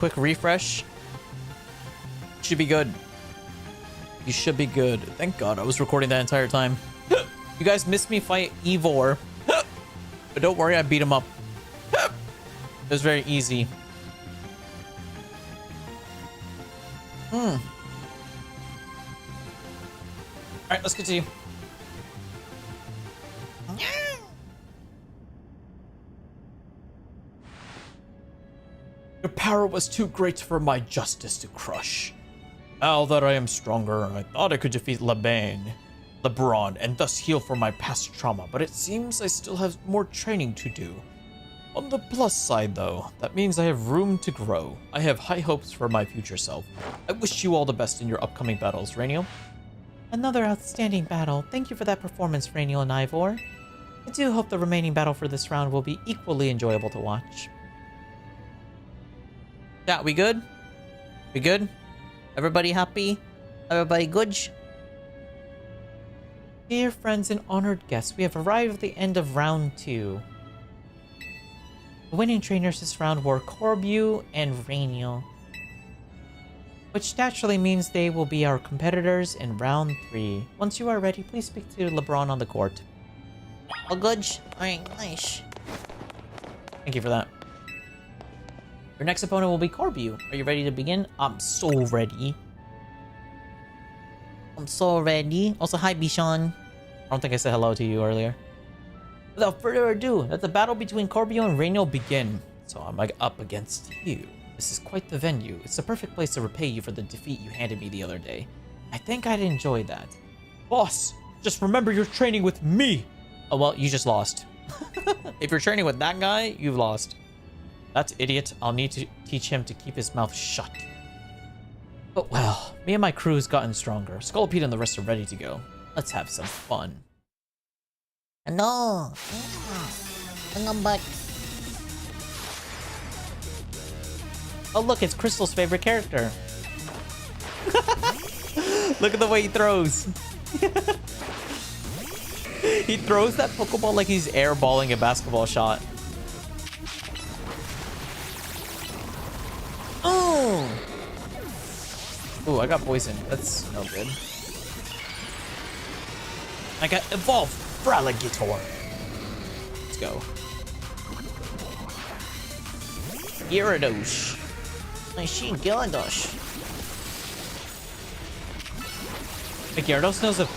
Quick refresh. Should be good. You should be good. Thank God I was recording that entire time. You guys missed me fight Ivor. But don't worry, I beat him up. It was very easy. Alright, let's continue. Your power was too great for my justice to crush. Now that I am stronger, I thought I could defeat LeBron, and thus heal from my past trauma, but it seems I still have more training to do. On the plus side, though, that means I have room to grow. I have high hopes for my future self. I wish you all the best in your upcoming battles, Rainiel. Another outstanding battle. Thank you for that performance, Rainiel and Ivor. I do hope the remaining battle for this round will be equally enjoyable to watch. Yeah, we good? We good? Everybody happy? Everybody good? Dear friends and honored guests, we have arrived at the end of round 2. The winning trainers this round were Corbu and Rainiel, which naturally means they will be our competitors in round 3. Once you are ready, please speak to LeBron on the court. All good? Alright, nice. Thank you for that. Your next opponent will be Corbu. Are you ready to begin? I'm so ready. I'm so ready. Also, hi, Bishan. I don't think I said hello to you earlier. Without further ado, let the battle between Corbu and Rainiel begin. So I'm up against you. This is quite the venue. It's the perfect place to repay you for the defeat you handed me the other day. I think I'd enjoy that. Boss, just remember you're training with me. Oh, well, you just lost. If you're training with that guy, you've lost. That idiot, I'll need to teach him to keep his mouth shut. But well, me and my crew's gotten stronger. Scolipede and the rest are ready to go. Let's have some fun. No. Hang back. Oh look, it's Crystal's favorite character. Look at the way he throws. He throws that Pokeball like he's airballing a basketball shot. Oh! Ooh, I got poisoned. That's no good. I got evolved for Alligator. Let's go. Gyarados. I see Gyarados. Wait, Gyarados knows a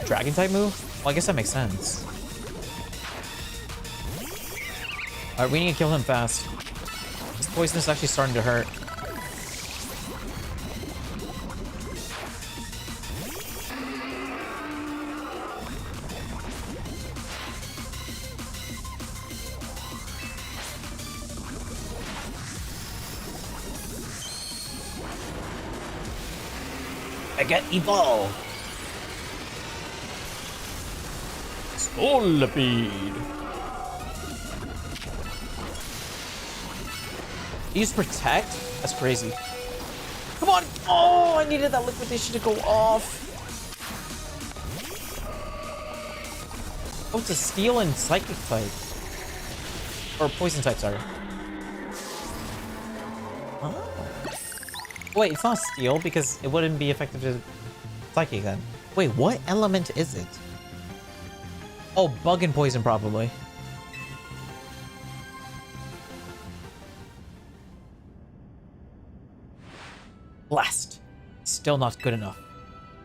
dragon type move? Well, I guess that makes sense. Alright, we need to kill him fast. This poison is actually starting to hurt. I get evolved. Scolipede. Use protect? That's crazy. Come on! Oh, I needed that liquidation to go off. Oh, it's a steel and psychic type. Or poison type, sorry. Oh. Wait, it's not steel because it wouldn't be effective to psychic then. Wait, what element is it? Oh, bug and poison probably. Blast. Still not good enough.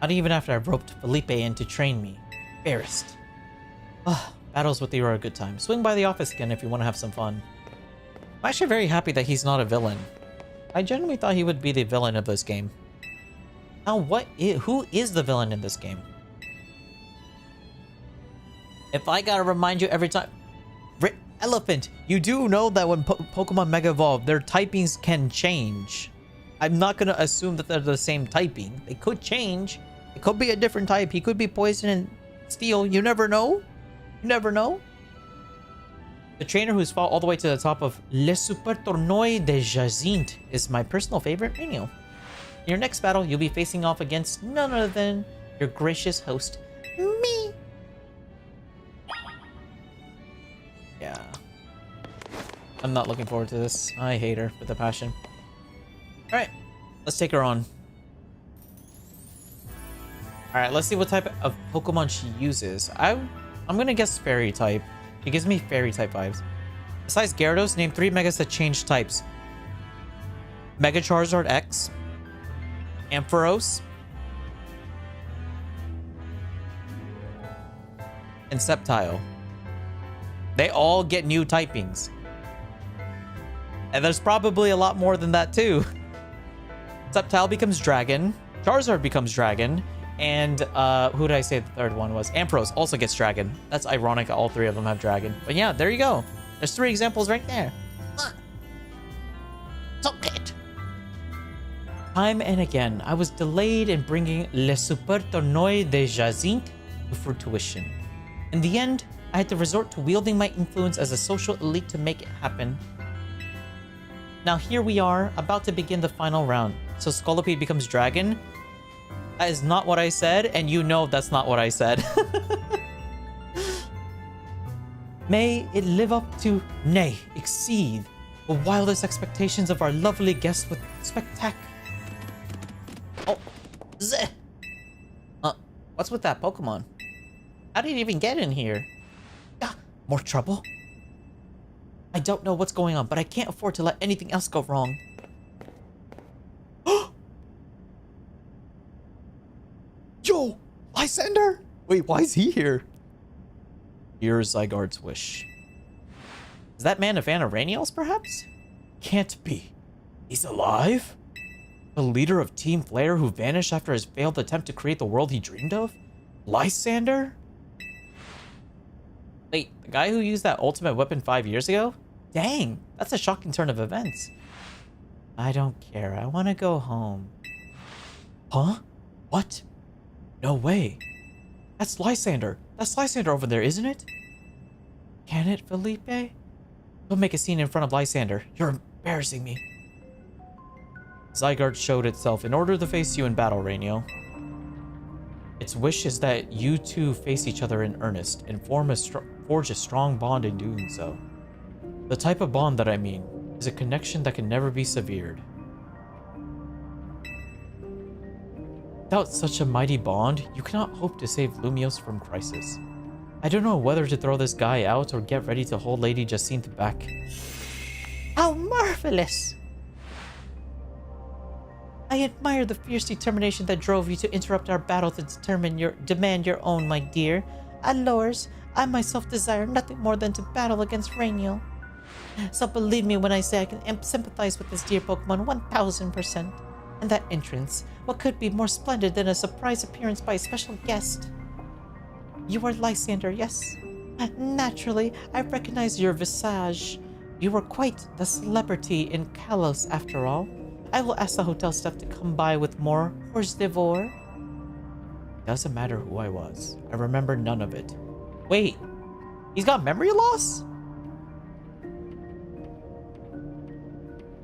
Not even after I roped Felipe in to train me. Embarrassed. Ugh, battles with you are a good time. Swing by the office again if you want to have some fun. I'm actually very happy that he's not a villain. I genuinely thought he would be the villain of this game. Now, who is the villain in this game? If I gotta remind you every time... Elephant, you do know that when Pokemon Mega Evolve, their typings can change. I'm not gonna assume that they're the same typing. They could change. It could be a different type. He could be poison and steel. You never know. You never know. The trainer who's fought all the way to the top of Le Super Tournoi de Jacinthe is my personal favorite, Rainiel. In your next battle, you'll be facing off against none other than your gracious host, me. Yeah. I'm not looking forward to this. I hate her with a passion. Alright, let's take her on. Alright, let's see what type of Pokemon she uses. I'm gonna guess Fairy type. She gives me Fairy type vibes. Besides Gyarados, name 3 Megas that change types. Mega Charizard X, Ampharos, and Sceptile. They all get new typings. And there's probably a lot more than that too. Sceptile becomes Dragon, Charizard becomes Dragon, and who did I say the third one was? Ampharos also gets Dragon. That's ironic, all 3 of them have Dragon. But yeah, there you go. There's 3 examples right there. Took it. Time and again, I was delayed in bringing Le Super Tournoi de Jacinthe to fruition. In the end, I had to resort to wielding my influence as a social elite to make it happen. Now here we are, about to begin the final round. So Scolipede becomes Dragon. That is not what I said, and you know that's not what I said. May it live up to, nay, exceed, the wildest expectations of our lovely guests with spectacular... Oh, Zeh. What's with that Pokemon? How did it even get in here? Ah, more trouble? I don't know what's going on, but I can't afford to let anything else go wrong. Yo! Lysander! Wait, why is he here? Here's Zygarde's wish. Is that man a fan of Rainiel's, perhaps? Can't be. He's alive? The leader of Team Flare who vanished after his failed attempt to create the world he dreamed of? Lysander? Wait, the guy who used that ultimate weapon 5 years ago? Dang, that's a shocking turn of events. I don't care. I want to go home. Huh? What? No way. That's Lysander. That's Lysander over there, isn't it? Can it, Felipe? Don't make a scene in front of Lysander. You're embarrassing me. Zygarde showed itself in order to face you in battle, Rainiel. Its wish is that you two face each other in earnest and forge a strong bond in doing so. The type of bond that I mean is a connection that can never be severed. Without such a mighty bond, you cannot hope to save Lumiose from crisis. I don't know whether to throw this guy out or get ready to hold Lady Jacinthe back. How marvelous! I admire the fierce determination that drove you to interrupt our battle to demand your own, my dear. Allures, I myself desire nothing more than to battle against Rainiel. So believe me when I say I can sympathize with this dear Pokemon 1000%. And that entrance, what could be more splendid than a surprise appearance by a special guest? You are Lysander, yes? Naturally, I recognize your visage. You are quite the celebrity in Kalos, after all. I will ask the hotel staff to come by with more hors d'oeuvre. Doesn't matter who I was. I remember none of it. Wait, he's got memory loss?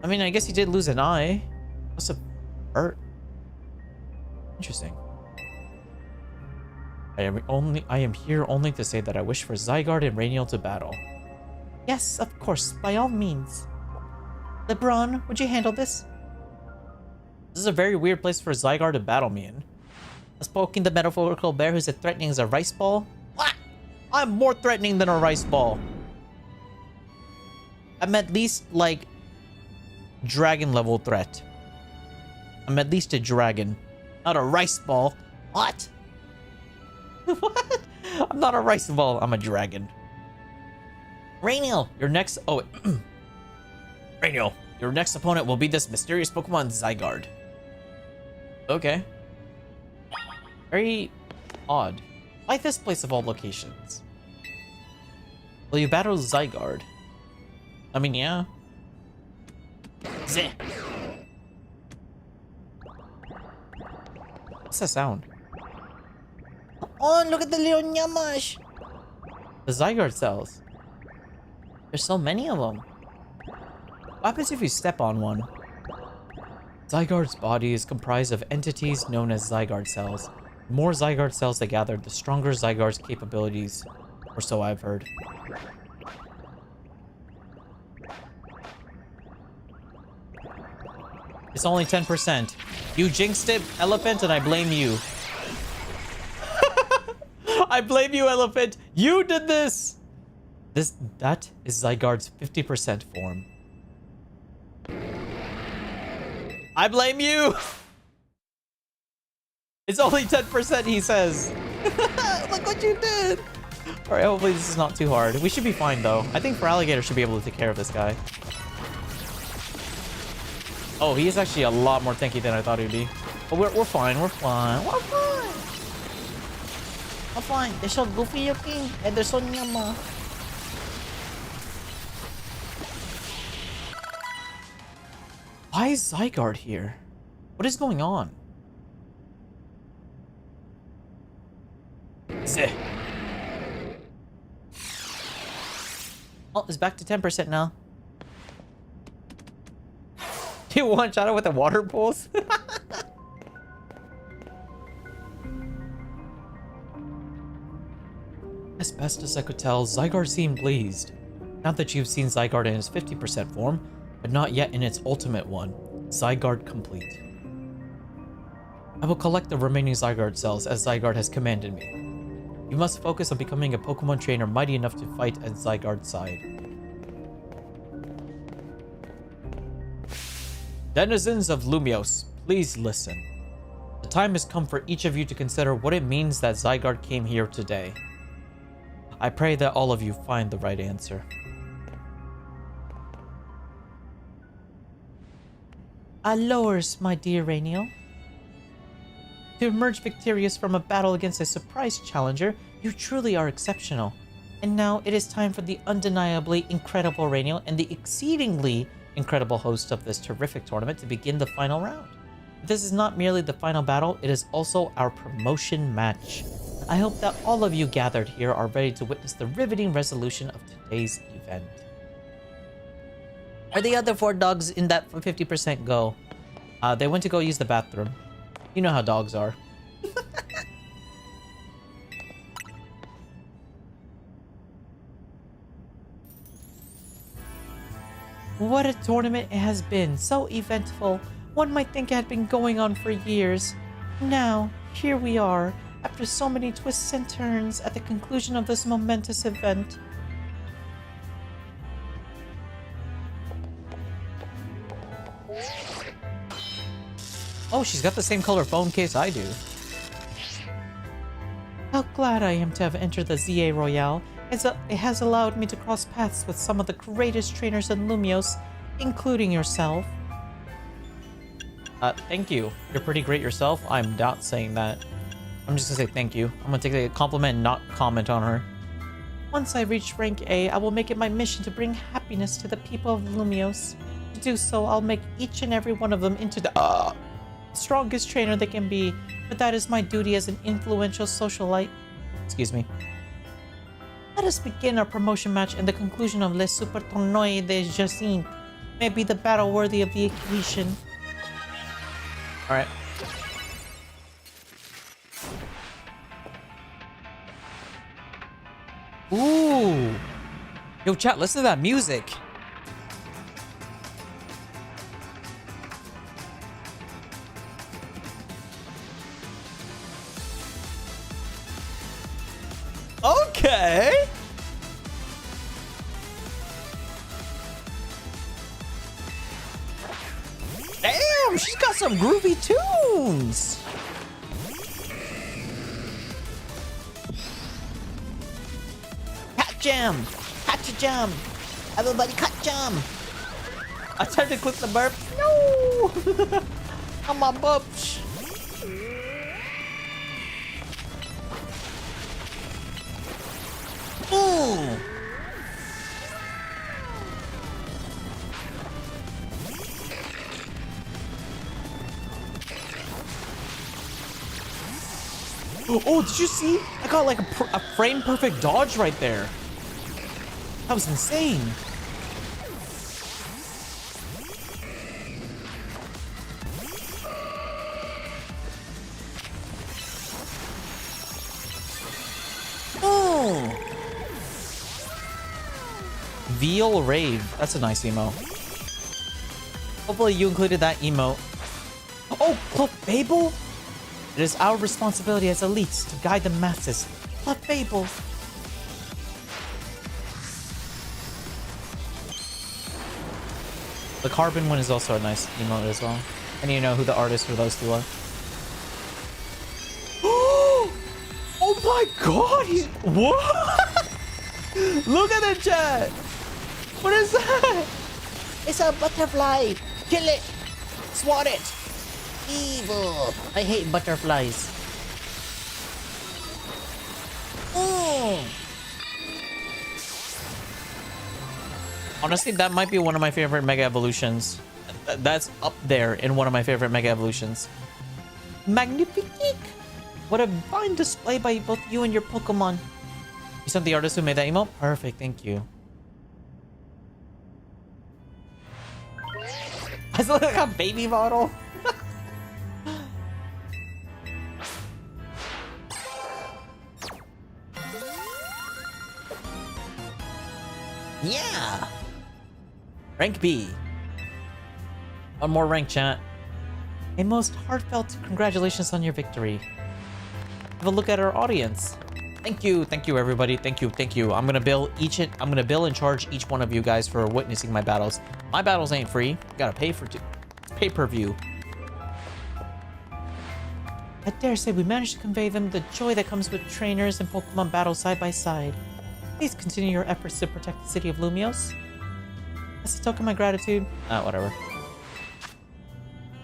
I mean, I guess he did lose an eye. Must have hurt. Interesting. I am here only to say that I wish for Zygarde and Rainiel to battle. Yes, of course, by all means. LeBron, would you handle this? This is a very weird place for Zygarde to battle me in. As poking the metaphorical bear who's as threatening as a rice ball? What? I'm more threatening than a rice ball. I'm at least, like, dragon level threat. I'm at least a dragon, not a rice ball. What? What? I'm not a rice ball, I'm a dragon. Rainiel, your next... Oh, Rainiel, your next opponent will be this mysterious Pokemon Zygarde. Okay. Very odd. Why this place of all locations? Will you battle Zygarde? I mean, yeah. Zeh. What's that sound? Oh, look at the little Nyamash. The Zygarde cells. There's so many of them. What happens if you step on one? Zygarde's body is comprised of entities known as Zygarde cells. The more Zygarde cells they gather, the stronger Zygarde's capabilities, or so I've heard. It's only 10%. You jinxed it, Elephant, and I blame you. I blame you, Elephant. You did this. That is Zygarde's 50% form. I blame you. It's only 10%, he says. Look what you did. All right, hopefully this is not too hard. We should be fine, though. I think Feraligatr should be able to take care of this guy. Oh, he is actually a lot more tanky than I thought he'd be. But we're fine. We're fine. We're fine. We're fine. They're so goofy looking and they're so nyama. Why is Zygarde here? What is going on? Zeh. Oh, it's back to 10% now. You one-shot it with the water pulse? As best as I could tell, Zygarde seemed pleased. Not that you've seen Zygarde in its 50% form, but not yet in its ultimate one, Zygarde Complete. I will collect the remaining Zygarde cells as Zygarde has commanded me. You must focus on becoming a Pokemon trainer mighty enough to fight at Zygarde's side. Denizens of Lumiose, please listen. The time has come for each of you to consider what it means that Zygarde came here today. I pray that all of you find the right answer. Allures, my dear Rainiel. To emerge victorious from a battle against a surprise challenger, you truly are exceptional. And now it is time for the undeniably incredible Rainiel and the exceedingly incredible host of this terrific tournament to begin the final round. This is not merely the final battle, it is also our promotion match. I hope that all of you gathered here are ready to witness the riveting resolution of today's event. Where'd the other 4 dogs in that 50% go? They went to go use the bathroom. You know how dogs are. What a tournament it has been, so eventful. One might think it had been going on for years. Now, here we are, after so many twists and turns at the conclusion of this momentous event. Oh, she's got the same color phone case I do. How glad I am to have entered the ZA Royale, as it has allowed me to cross paths with some of the greatest trainers in Lumiose, including yourself. Thank you. You're pretty great yourself. I'm not saying that. I'm just gonna say thank you. I'm gonna take a compliment and not comment on her. Once I reach rank A, I will make it my mission to bring happiness to the people of Lumiose. To do so, I'll make each and every one of them into the strongest trainer they can be, but that is my duty as an influential socialite. Excuse me. Let us begin our promotion match, and the conclusion of Le Super Tournoi de Jacinthe may be the battle worthy of the occasion. Alright. Ooh. Yo, chat, listen to that music. Okay. Damn, she's got some groovy tunes. Cat jam. Cat jam. Everybody cat jam. I tried to click the burp. No. On my bubs. Oh, did you see? I got like a frame perfect dodge right there. That was insane. Oh. Veal Rave. That's a nice emo. Hopefully you included that emote. Oh, Clefable? It is our responsibility as elites to guide the masses. Clefable. The Carbon one is also a nice emote as well. And you know who the artist for those two are. Oh my god! What? Look at the chat! What is that? It's a butterfly. Kill it. Swat it. Evil. I hate butterflies. Honestly, that might be one of my favorite Mega Evolutions. That's up there in one of my favorite Mega Evolutions. Magnifique! What a fine display by both you and your Pokemon. You sent the artist who made that emote? Perfect, thank you. I still look like a baby model. Yeah! Rank B. One more rank, chat. A most heartfelt congratulations on your victory. Have a look at our audience. Thank you, everybody. Thank you. I'm gonna bill and charge each one of you guys for witnessing my battles. My battles ain't free. You gotta pay for pay-per-view. I dare say we managed to convey them the joy that comes with trainers and Pokemon battles side by side. Please continue your efforts to protect the city of Lumios. As a token of my gratitude. Whatever.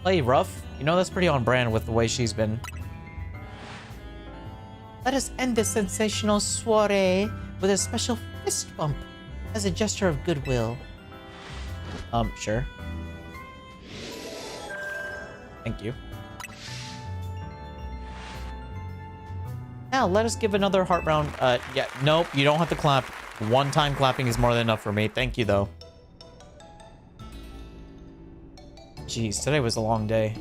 Play rough? You know that's pretty on brand with the way she's been. Let us end this sensational soiree with a special fist bump as a gesture of goodwill. Sure. Thank you. Now, let us give another heart round. Yeah, nope, you don't have to clap. One time clapping is more than enough for me. Thank you, though. Jeez, today was a long day.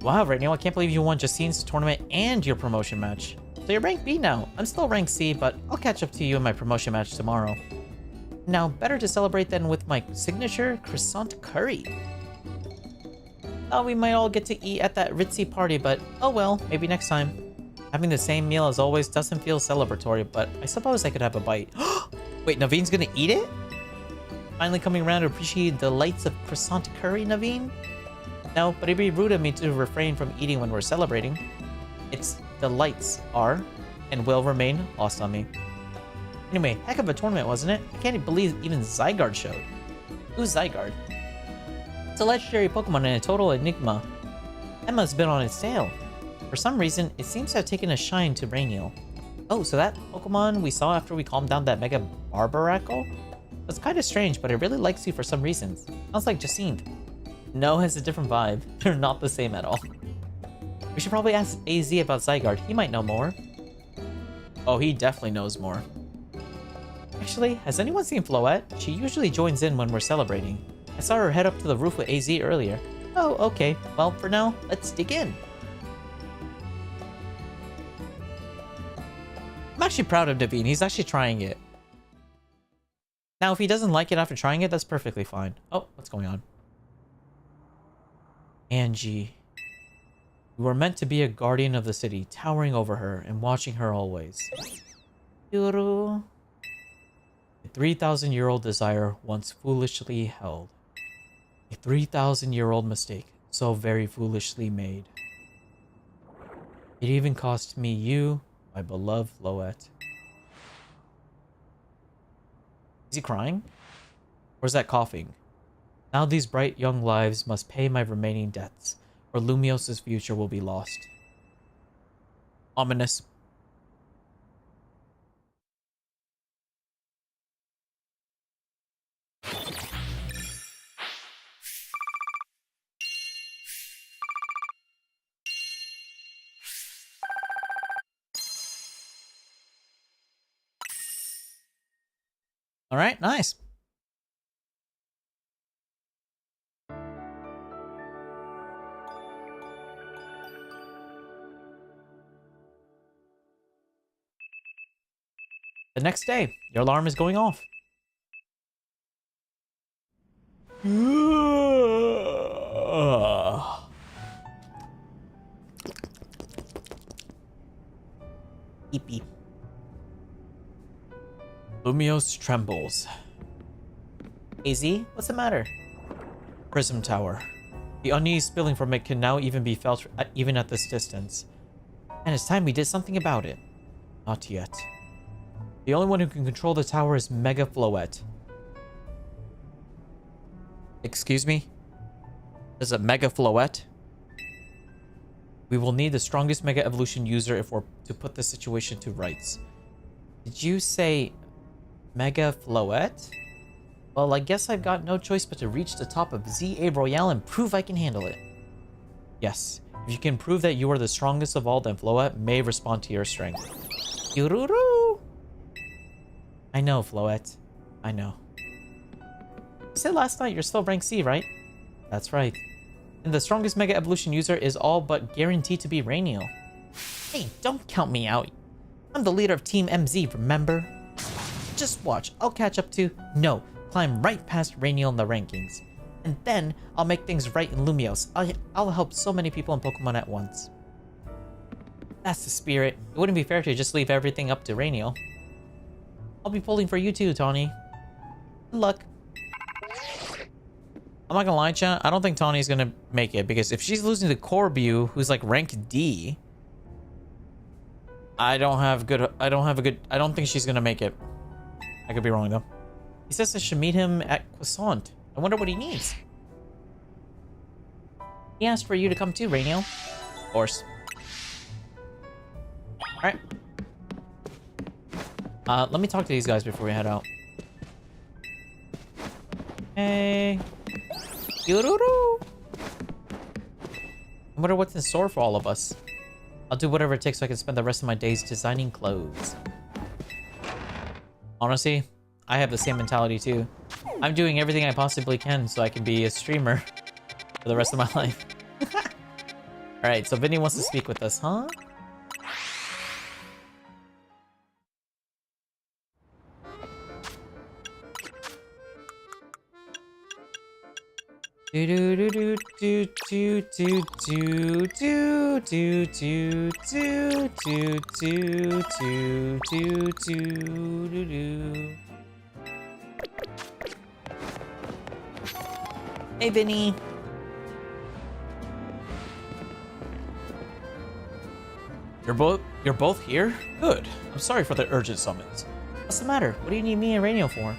Wow, right now I can't believe you won Jacine's tournament and your promotion match. So you're rank B now. I'm still rank C, but I'll catch up to you in my promotion match tomorrow. Now, better to celebrate than with my signature croissant curry. Thought we might all get to eat at that ritzy party, but oh well, maybe next time. Having the same meal as always doesn't feel celebratory, but I suppose I could have a bite. Wait, Naveen's gonna eat it? Finally coming around to appreciate the delights of croissant curry, Naveen? No, but it'd be rude of me to refrain from eating when we're celebrating. Its delights are, and will remain, lost on me. Anyway, heck of a tournament, wasn't it? I can't believe even Zygarde showed. Who's Zygarde? It's a legendary Pokemon and a total enigma. Emma's been on its tail. For some reason, it seems to have taken a shine to Rainiel. Oh, so that Pokemon we saw after we calmed down that Mega Barbaracle? That's kind of strange, but it really likes you for some reason. Sounds like Jacine. No, has a different vibe. They're not the same at all. We should probably ask AZ about Zygarde. He might know more. Oh, he definitely knows more. Actually, has anyone seen Floette? She usually joins in when we're celebrating. I saw her head up to the roof with AZ earlier. Oh, okay. Well, for now, let's dig in. I'm actually proud of Naveen. He's actually trying it. Now, if he doesn't like it after trying it, that's perfectly fine. Oh, what's going on? Angie. You were meant to be a guardian of the city, towering over her and watching her always. Yuru. A 3,000-year-old desire once foolishly held. A 3,000-year-old mistake, so very foolishly made. It even cost me you, my beloved Floette. Is he crying? Or is that coughing? Now these bright young lives must pay my remaining debts, or Lumios' future will be lost. Ominous. All right, nice. The next day, your alarm is going off. Ugh. Beep beep. Lumios trembles. AZ, what's the matter? Prism Tower. The unease spilling from it can now even be felt even at this distance. And it's time we did something about it. Not yet. The only one who can control the tower is Mega Floette. Excuse me? There's a Mega Floette? We will need the strongest Mega Evolution user if we're to put the situation to rights. Did you say Mega Floette? Well, I guess I've got no choice but to reach the top of ZA Royale and prove I can handle it. Yes. If you can prove that you are the strongest of all, then Floette may respond to your strength. Yururu! I know, Floette. I know. You said last night you're still rank C, right? That's right. And the strongest Mega Evolution user is all but guaranteed to be Rainiel. Hey, don't count me out. I'm the leader of Team MZ, remember? Just watch, I'll catch up to... No, climb right past Rainiel in the rankings. And then, I'll make things right in Lumios. I'll help so many people in Pokemon at once. That's the spirit. It wouldn't be fair to just leave everything up to Rainiel. I'll be pulling for you too, Tawny. Good luck. I'm not gonna lie, chat. I don't think Tawny's gonna make it, because if she's losing to Corbu, who's like rank D, I don't think she's gonna make it. I could be wrong though. He says I should meet him at Croissant. I wonder what he needs. He asked for you to come too, Rainiel. Of course. Alright. Let me talk to these guys before we head out. Hey. Yururu! I wonder what's in store for all of us. I'll do whatever it takes so I can spend the rest of my days designing clothes. Honestly, I have the same mentality too. I'm doing everything I possibly can so I can be a streamer for the rest of my life. Alright, so Vinny wants to speak with us, huh? Do do do do do do do do do do do do do do do do do do. Hey, Vinny. You're both here? Good. I'm sorry for the urgent summons. What's the matter? What do you need me and Rainiel for?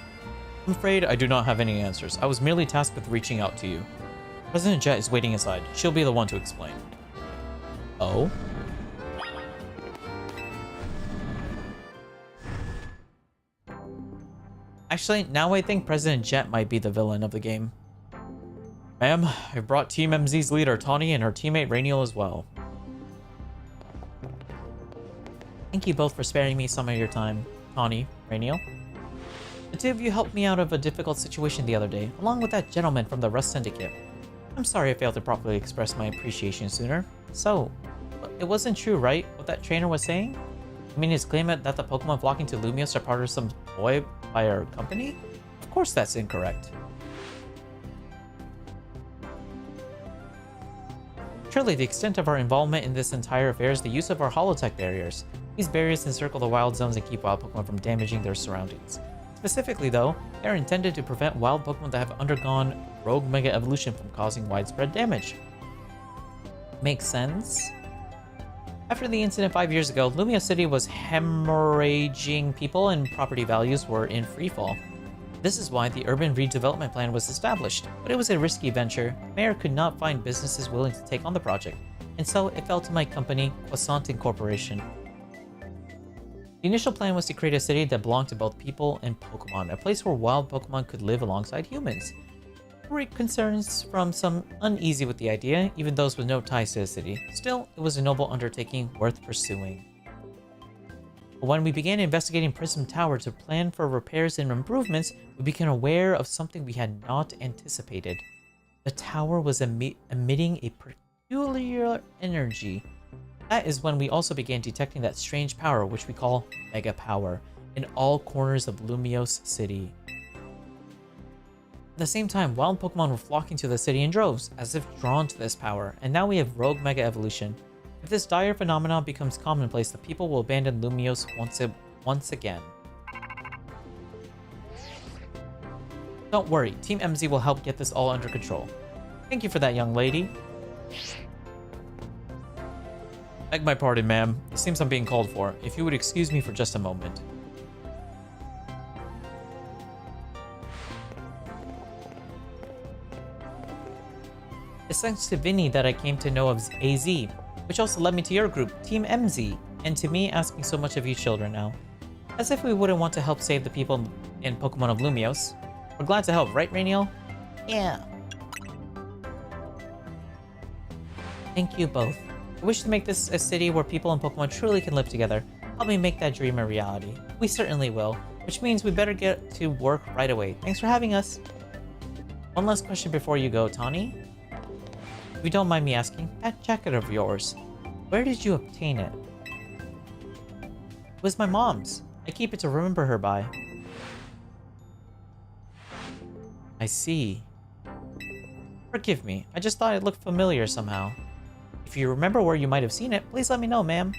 I'm afraid I do not have any answers. I was merely tasked with reaching out to you. President Jet is waiting inside. She'll be the one to explain. Oh? Actually, now I think President Jet might be the villain of the game. Ma'am, I brought Team MZ's leader, Tawny, and her teammate Rainiel as well. Thank you both for sparing me some of your time, Tawny, Rainiel. The two of you helped me out of a difficult situation the other day, along with that gentleman from the Rust Syndicate. I'm sorry I failed to properly express my appreciation sooner. So, it wasn't true, right, what that trainer was saying? I mean, his claim that the Pokemon flocking to Lumios are part of some ploy by our company? Of course that's incorrect. Surely the extent of our involvement in this entire affair is the use of our holotech barriers. These barriers encircle the wild zones and keep wild Pokemon from damaging their surroundings. Specifically though, they are intended to prevent wild Pokemon that have undergone rogue Mega Evolution from causing widespread damage. Makes sense? After the incident 5 years ago, Lumia City was hemorrhaging people and property values were in freefall. This is why the urban redevelopment plan was established, but it was a risky venture. The mayor could not find businesses willing to take on the project, and so it fell to my company, Croissant Incorporation. The initial plan was to create a city that belonged to both people and Pokemon, a place where wild Pokemon could live alongside humans. There were concerns from some uneasy with the idea, even those with no ties to the city. Still, it was a noble undertaking worth pursuing. When we began investigating Prism Tower to plan for repairs and improvements, we became aware of something we had not anticipated. The tower was emitting a peculiar energy. That is when we also began detecting that strange power, which we call Mega Power, in all corners of Lumios City. At the same time, wild Pokemon were flocking to the city in droves, as if drawn to this power, and now we have Rogue Mega Evolution. If this dire phenomenon becomes commonplace, the people will abandon Lumiose once again. Don't worry, Team MZ will help get this all under control. Thank you for that, young lady. Beg my pardon, ma'am. It seems I'm being called for. If you would excuse me for just a moment. It's thanks to Vinny that I came to know of AZ, which also led me to your group, Team MZ, and to me asking so much of you children now. As if we wouldn't want to help save the people in Pokemon of Lumiose. We're glad to help, right, Rainiel? Yeah. Thank you both. I wish to make this a city where people and Pokemon truly can live together. Help me make that dream a reality. We certainly will, which means we better get to work right away. Thanks for having us. One last question before you go, Tawny. If you don't mind me asking, that jacket of yours, where did you obtain it? It was my mom's. I keep it to remember her by. I see. Forgive me, I just thought it looked familiar somehow. If you remember where you might have seen it, please let me know, ma'am.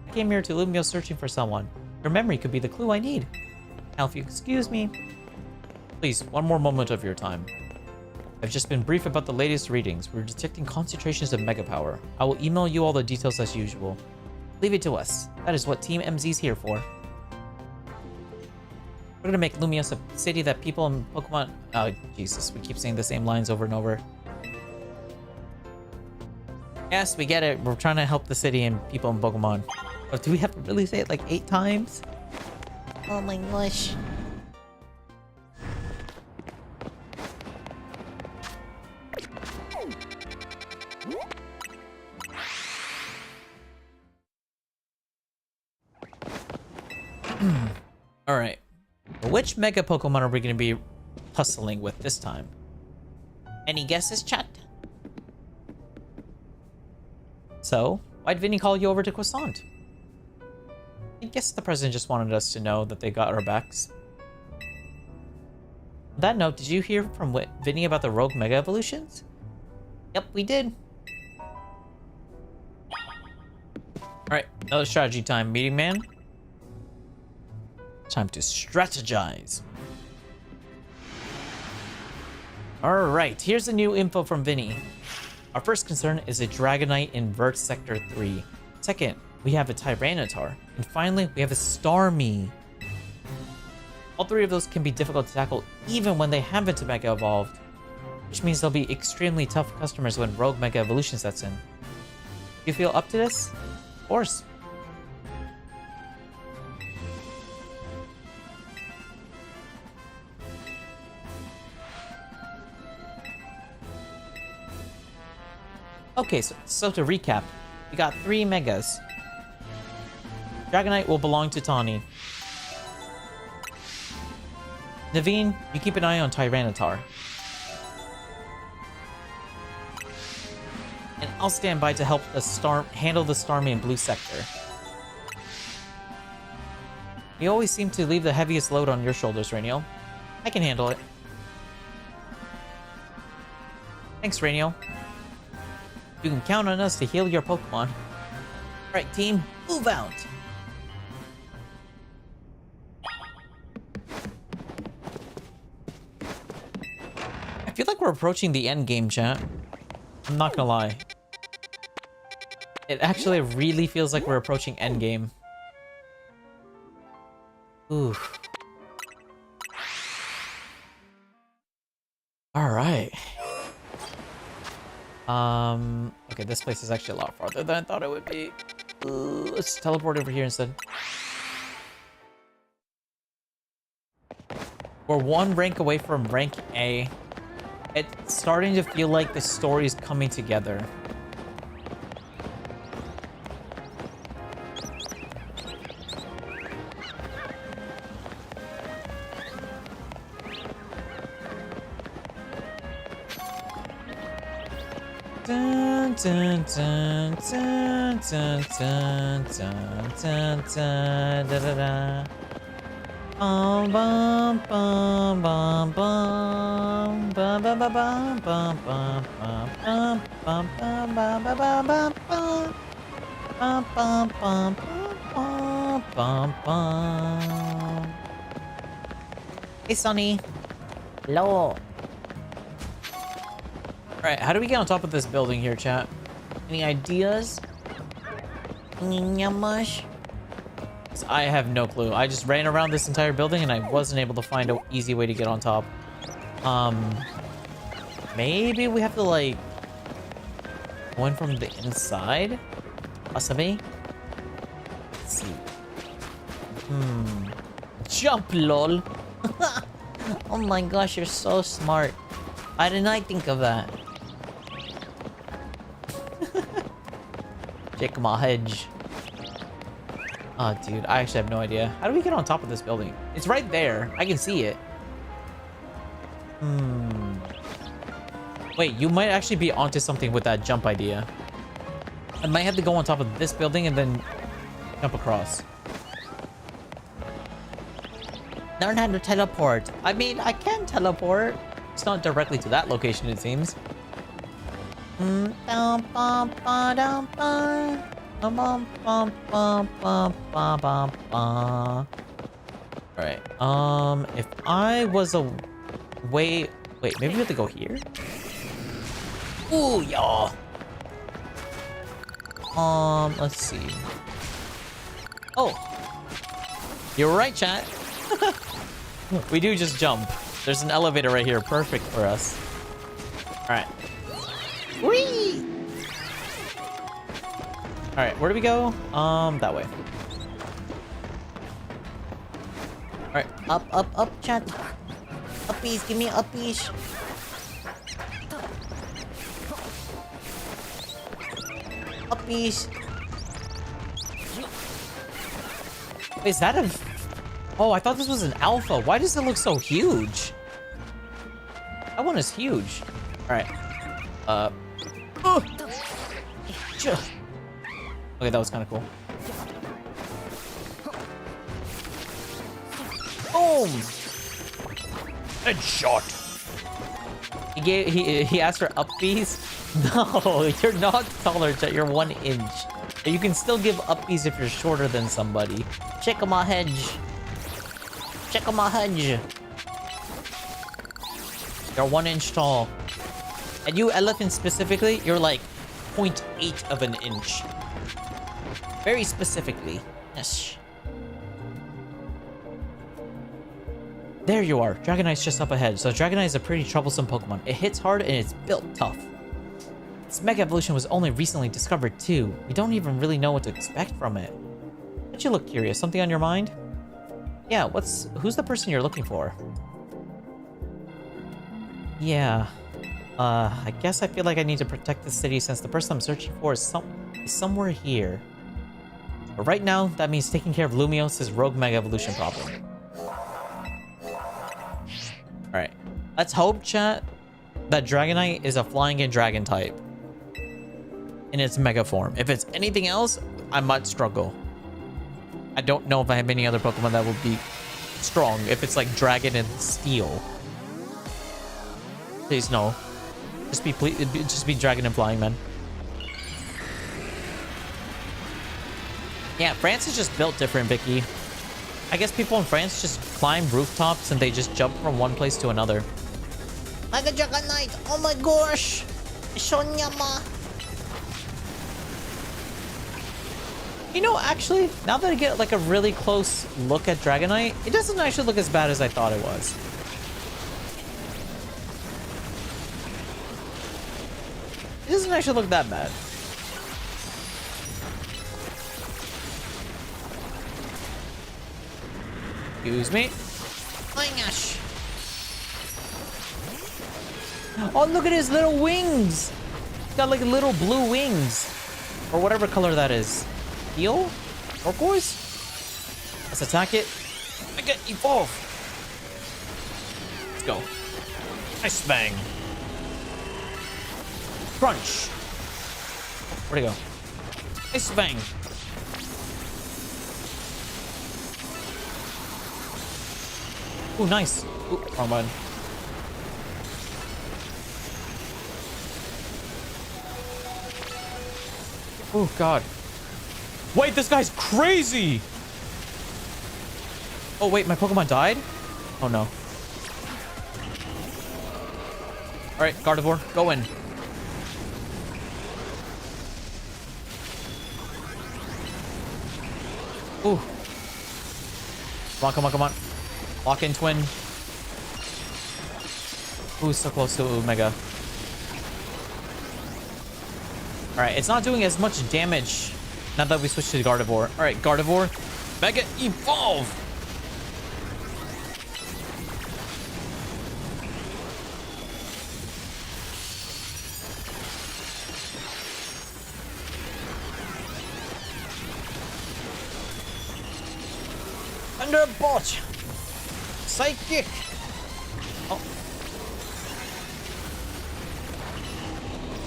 I came here to Lumiose searching for someone. Your memory could be the clue I need. Now, if you excuse me... Please, one more moment of your time. I've just been briefed about the latest readings. We're detecting concentrations of Mega Power. I will email you all the details as usual. Leave it to us. That is what Team MZ's here for. We're gonna make Lumiose a city that people and Pokemon... Oh, Jesus, we keep saying the same lines over and over. Yes, we get it. We're trying to help the city and people and Pokemon. But do we have to really say it like 8 times? Oh my gosh. Alright. Which Mega Pokemon are we going to be tussling with this time? Any guesses, chat? So, why'd Vinny call you over to Croissant? I guess the president just wanted us to know that they got our backs. On that note, did you hear from Vinny about the Rogue Mega Evolutions? Yep, we did. Alright, another strategy time, meeting man. Time to strategize. Alright, here's the new info from Vinny. Our first concern is a Dragonite in Vert Sector 3. Second, we have a Tyranitar. And finally, we have a Starmie. All 3 of those can be difficult to tackle even when they haven't Mega Evolved. Which means they'll be extremely tough customers when Rogue Mega Evolution sets in. You feel up to this? Of course. Okay, so to recap, we got 3 Megas. Dragonite will belong to Tawny. Naveen, you keep an eye on Tyranitar. And I'll stand by to help handle the Starmie in Blue Sector. You always seem to leave the heaviest load on your shoulders, Rainiel. I can handle it. Thanks, Rainiel. You can count on us to heal your Pokemon. Alright, team, move out! I feel like we're approaching the end game, chat. I'm not gonna lie. It actually really feels like we're approaching end game. Ooh. Alright. Okay, this place is actually a lot farther than I thought it would be. Let's teleport over here instead. We're 1 rank away from rank A. It's starting to feel like the story is coming together. Dun, dun, dun, dun, dun, dun, dun, dun, dun, da, da, da. Bum, bum, bum, bum, bum, bum, bum, bum, bum, bum, bum, bum, bum, bum, bum, bum, bum, bum. Bum, bum, bum, bum, bum, bum. Hey, Sonny. Hello. Alright, how do we get on top of this building here, chat? Any ideas? Nyamash. I have no clue. I just ran around this entire building and I wasn't able to find an easy way to get on top. Maybe we have to, like, go in from the inside? Possibly? Let's see. Jump, lol. Oh my gosh, you're so smart. Why didn't I think of that? Check my hedge. Oh, dude, I actually have no idea. How do we get on top of this building? It's right there. I can see it. Wait, you might actually be onto something with that jump idea. I might have to go on top of this building and then jump across. Learn how to teleport. I mean, I can teleport. It's not directly to that location, it seems. Alright, if I was a... Wait, maybe we have to go here? Ooh, y'all. Let's see. Oh. You're right, chat. We do just jump. There's an elevator right here. Perfect for us. Alright. Whee! Alright, where do we go? That way. Alright. Up, chat. Uppies, give me uppies. Uppies. Wait, is that a... Oh, I thought this was an alpha. Why does it look so huge? That one is huge. Alright. Okay, that was kind of cool. Boom! Headshot. He asked for upbees. No, you're not taller, Chet. You're 1 inch. But you can still give upbees if you're shorter than somebody. Check my hedge. Check my hedge. You're 1 inch tall. And you elephant specifically, you're like 0.8 of an inch. Very specifically. Yes. There you are. Dragonite's just up ahead. So Dragonite is a pretty troublesome Pokemon. It hits hard and it's built tough. Its Mega Evolution was only recently discovered too. We don't even really know what to expect from it. But you look curious. Something on your mind? Yeah, who's the person you're looking for? Yeah. I guess I feel like I need to protect the city since the person I'm searching for is somewhere here. But right now, that means taking care of Lumios' rogue Mega Evolution problem. Alright. Let's hope, chat, that Dragonite is a flying and dragon type. In its Mega form. If it's anything else, I might struggle. I don't know if I have any other Pokemon that will be strong. If it's like Dragon and Steel. Please no. Just be Dragon and Flying, man. Yeah, France is just built different, Vicky. I guess people in France just climb rooftops and they just jump from one place to another. Mega Dragonite! Oh my gosh! Shonyama! You know, actually, now that I get like a really close look at Dragonite, it doesn't actually look as bad as I thought it was. It doesn't actually look that bad. Excuse me. Oh my gosh! Oh, look at his little wings! He's got like little blue wings. Or whatever color that is. Teal? Turquoise? Let's attack it. Mega Evolve! Let's go. Ice Bang. Crunch. Where'd it go? Ice Bang. Ooh, nice. Ooh, wrong button. Oh, God. Wait, this guy's crazy! Oh, wait, my Pokemon died? Oh, no. Alright, Gardevoir, go in. Ooh. Come on, come on, come on. Lock in, twin. Ooh, so close to Omega. Alright, it's not doing as much damage now that we switched to Gardevoir. Alright, Gardevoir, Mega Evolve! Thunderbolt! Psychic! Oh.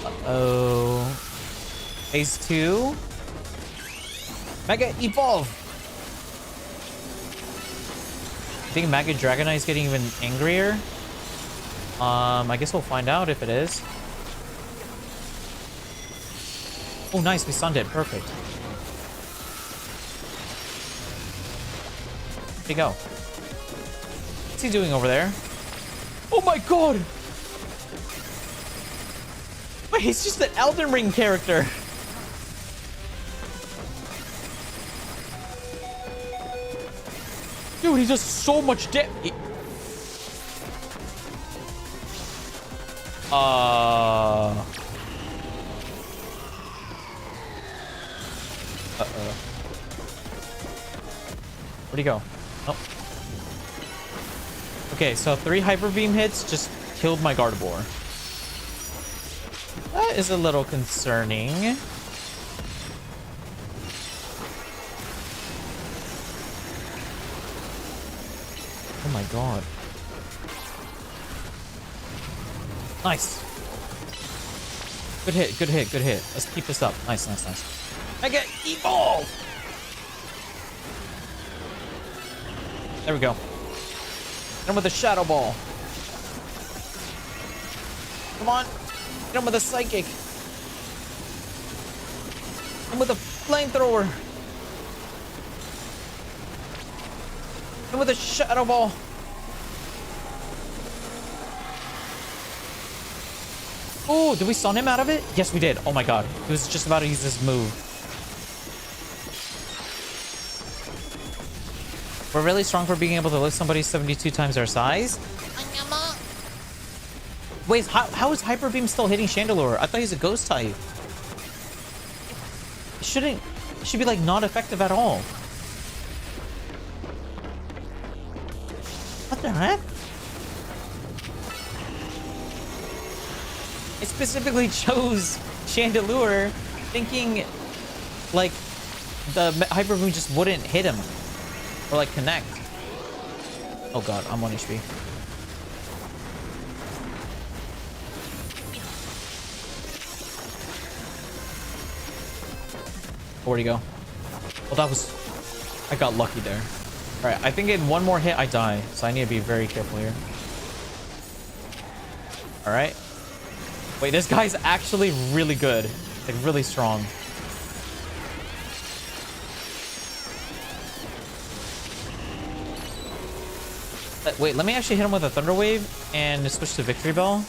Uh-oh. Phase 2. Mega Evolve! I think Mega Dragonite is getting even angrier. I guess we'll find out if it is. Oh, nice. We stunned it. Perfect. Where'd he go? What's he doing over there? Oh my god! Wait, he's just an Elden Ring character. Dude, he does so much damage. Uh-oh. Where'd he go? Oh. Okay, so 3 Hyper Beam hits just killed my Gardevoir. That is a little concerning. Oh my god. Nice. Good hit, good hit, good hit. Let's keep this up. Nice, nice, nice. Mega Evolve! There we go. Hit him with a Shadow Ball. Come on. Hit him with a Psychic. Hit him with a Flamethrower. Hit him with a Shadow Ball. Oh, did we stun him out of it? Yes, we did. Oh my god. He was just about to use this move. We're really strong for being able to lift somebody 72 times our size. Wait, how is Hyper Beam still hitting Chandelure? I thought he's a ghost type. It should be like not effective at all. What the heck? I specifically chose Chandelure thinking like the Hyper Beam just wouldn't hit him. Or like connect. Oh god, I'm 1 HP. Where'd he go? Well, that was... I got lucky there. Alright, I think in one more hit I die. So I need to be very careful here. Alright. Wait, this guy's actually really good. Like, really strong. Wait, let me actually hit him with a Thunder Wave and switch to Victory Bell.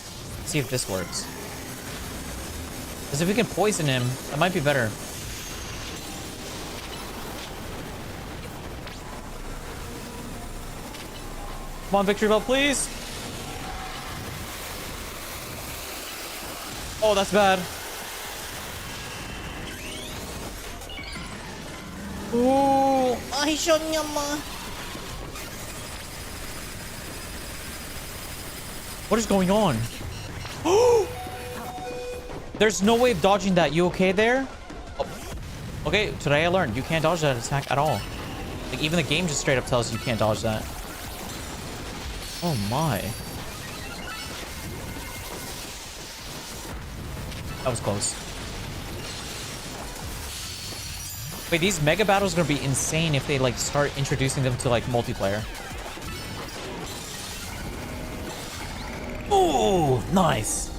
See if this works. Because if we can poison him, that might be better. Come on, Victory Bell, please. Oh, that's bad. Ooh. Ay, Shonyama. What is going on? There's no way of dodging that. You okay there? Oh. Okay, today I learned you can't dodge that attack at all. Like, even the game just straight up tells you you can't dodge that. Oh my. That was close. Wait, these mega battles are gonna be insane if they like start introducing them to like multiplayer. Ooh, nice.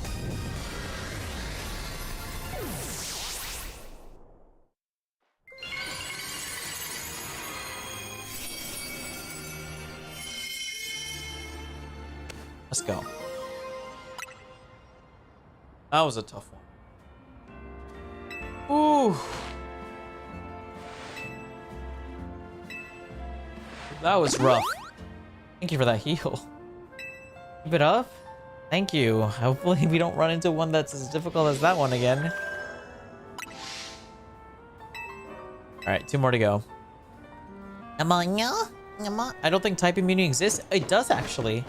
Let's go. That was a tough one. Ooh. That was rough. Thank you for that heal. Keep it up. Thank you. Hopefully we don't run into one that's as difficult as that one again. Alright, 2 more to go. Come on, yeah? Come on. I don't think type immunity exists. It does actually.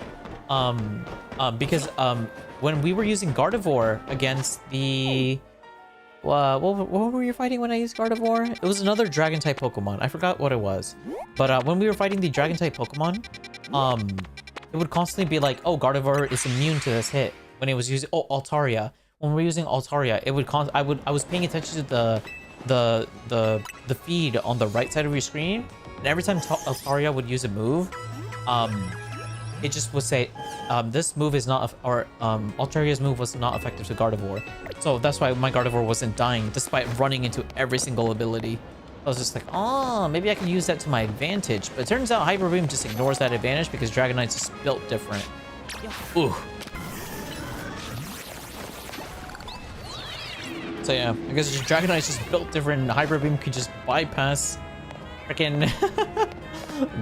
Because when we were using Gardevoir against the what were you fighting when I used Gardevoir? It was another dragon type Pokemon. I forgot what it was. But when we were fighting the dragon type Pokemon, it would constantly be like, oh, Gardevoir is immune to this hit. When it was using Altaria. When we were using Altaria, it would I was paying attention to the feed on the right side of your screen, and every time Altaria would use a move, it just would say, this move is not, or Altaria's move was not effective to Gardevoir. So that's why my Gardevoir wasn't dying, despite running into every single ability. I was just like, oh, maybe I can use that to my advantage. But it turns out Hyper Beam just ignores that advantage because Dragonite's just built different. Ooh. So yeah, I guess Dragonite's just built different, and Hyper Beam could just bypass freaking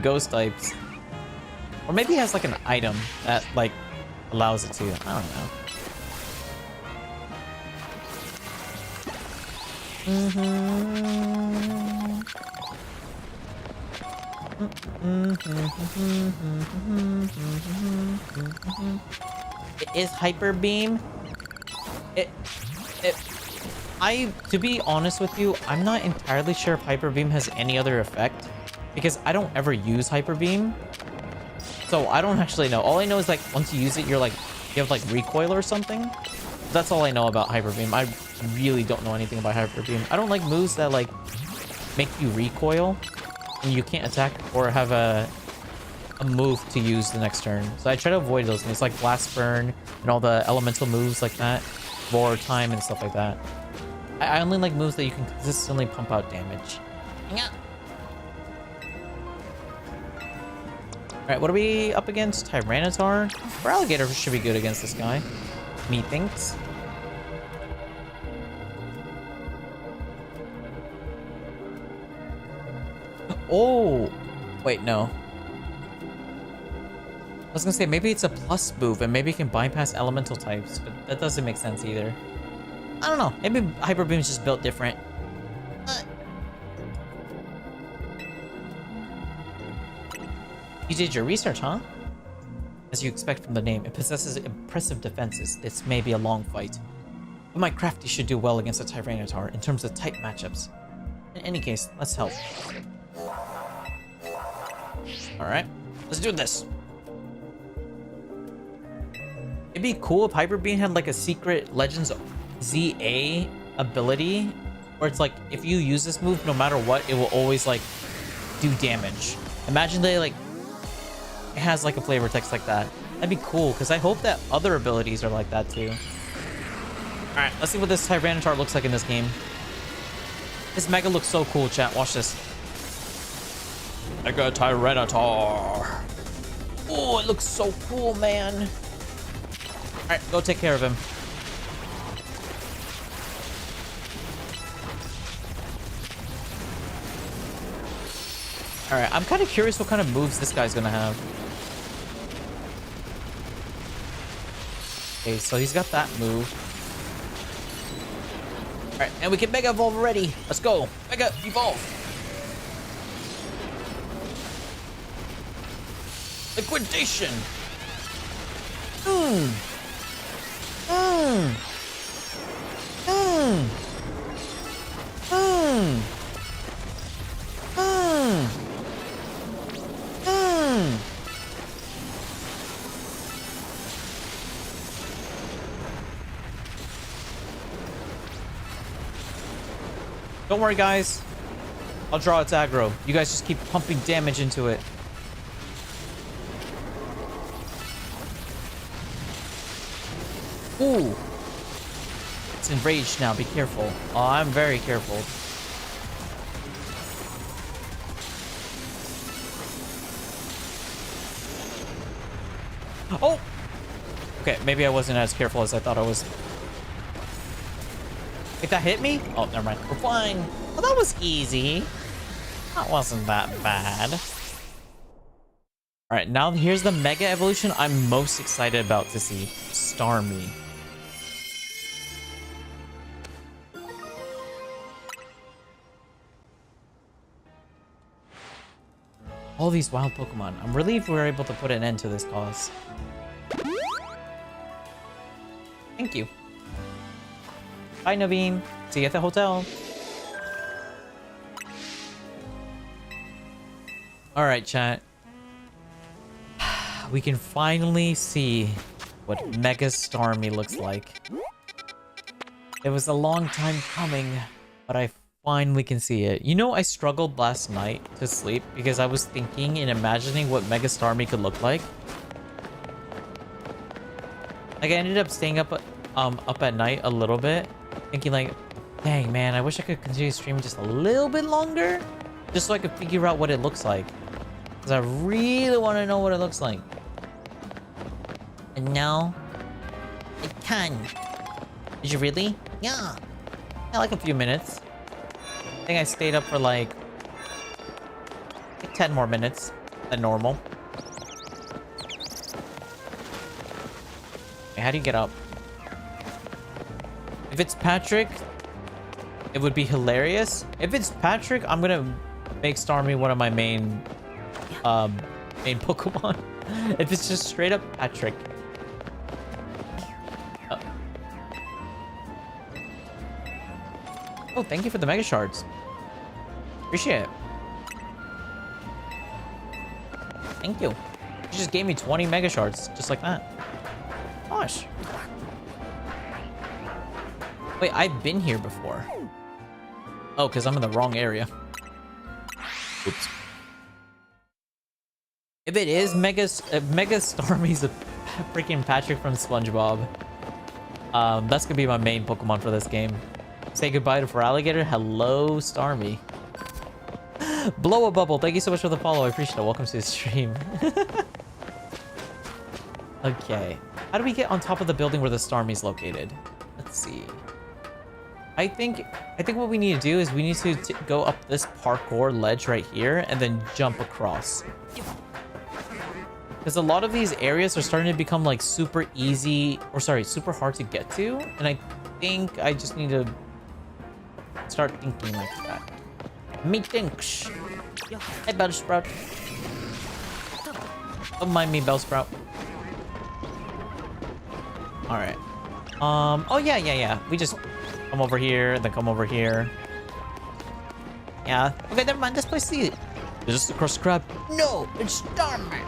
ghost types. Or maybe it has like an item that like allows it to. I don't know. It is Hyper Beam. To be honest with you, I'm not entirely sure if Hyper Beam has any other effect because I don't ever use Hyper Beam. So I don't actually know. All I know is like once you use it, you have like recoil or something. That's all I know about Hyper Beam. I really don't know anything about Hyper Beam. I don't like moves that like make you recoil and you can't attack or have a move to use the next turn. So I try to avoid those things like Blast Burn and all the elemental moves like that, Roar Time and stuff like that. I only like moves that you can consistently pump out damage. Yeah. Alright, what are we up against? Tyranitar? Our Alligator should be good against this guy. Methinks. Oh! Wait, no. I was gonna say, maybe it's a plus move, and maybe it can bypass elemental types, but that doesn't make sense either. I don't know. Maybe Hyper Beam's just built different. You did your research, huh? As you expect from the name, it possesses impressive defenses. This may be a long fight, but my crafty should do well against a Tyranitar in terms of type matchups. In any case, let's help. Alright, let's do this. It'd be cool if Hyper Beam had like a secret Legends ZA ability, where it's like, if you use this move, no matter what, it will always like do damage. Imagine they like, it has like a flavor text like that. That'd be cool, because I hope that other abilities are like that too. Alright, let's see what this Tyranitar looks like in this game. This Mega looks so cool, chat. Watch this. Mega Tyranitar. Oh, it looks so cool, man. Alright, go take care of him. Alright, I'm kind of curious what kind of moves this guy's gonna have. Okay, so he's got that move. Alright, and we can Mega Evolve already. Let's go. Mega Evolve. Liquidation. Don't worry, guys. I'll draw its aggro. You guys just keep pumping damage into it. Ooh. It's enraged now. Be careful. Oh, I'm very careful. Oh! Okay, maybe I wasn't as careful as I thought I was. If that hit me? Oh, never mind. We're flying. Well, that was easy. That wasn't that bad. All right, now here's the Mega Evolution I'm most excited about to see. Starmie. All these wild Pokemon. I'm relieved we were able to put an end to this cause. Thank you. Bye, Naveen. See you at the hotel. Alright, chat. We can finally see what Mega Starmie looks like. It was a long time coming, but I finally can see it. You know, I struggled last night to sleep because I was thinking and imagining what Mega Starmie could look like. Like, I ended up staying up at night a little bit, thinking like, dang man, I wish I could continue streaming just a little bit longer, just so I could figure out what it looks like. Because I really want to know what it looks like. And now, I can. Did you really? Yeah. Yeah, like a few minutes. I think I stayed up for like 10 more minutes than normal. Okay, how do you get up? If it's Patrick, it would be hilarious. If it's Patrick, I'm gonna make Starmie one of my main Pokemon. If it's just straight up Patrick. Oh, thank you for the Mega Shards. Appreciate it. Thank you. You just gave me 20 Mega Shards, just like that. Gosh. Wait, I've been here before. Oh, because I'm in the wrong area. Oops. If it is Mega Starmie's a freaking Patrick from SpongeBob, that's gonna be my main Pokemon for this game. Say goodbye to Feraligatr. Hello, Starmie. Blow a bubble. Thank you so much for the follow. I appreciate it. Welcome to the stream. Okay. How do we get on top of the building where the Starmie's located? Let's see. I think what we need to do is we need to go up this parkour ledge right here and then jump across. Because a lot of these areas are starting to become like super easy, or sorry, super hard to get to. And I think I just need to start thinking like that. Me thinks. Hey, Bellsprout. Don't mind me, Bellsprout. Alright. Oh yeah. We just come over here, then come over here. Yeah. Okay, never mind. This place see it. Is this the crust crab? No, it's Starmie.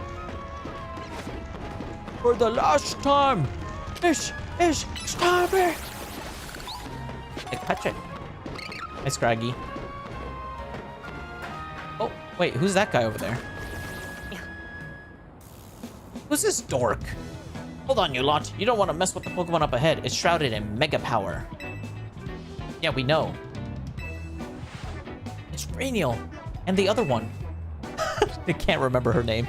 For the last time, this is Starmie. Like Patrick. Hi, Scraggy. Oh, wait, who's that guy over there? Who's this dork? Hold on, you lot. You don't want to mess with the Pokemon up ahead. It's shrouded in Mega Power. Yeah, we know. It's Rainiel. And the other one. I can't remember her name.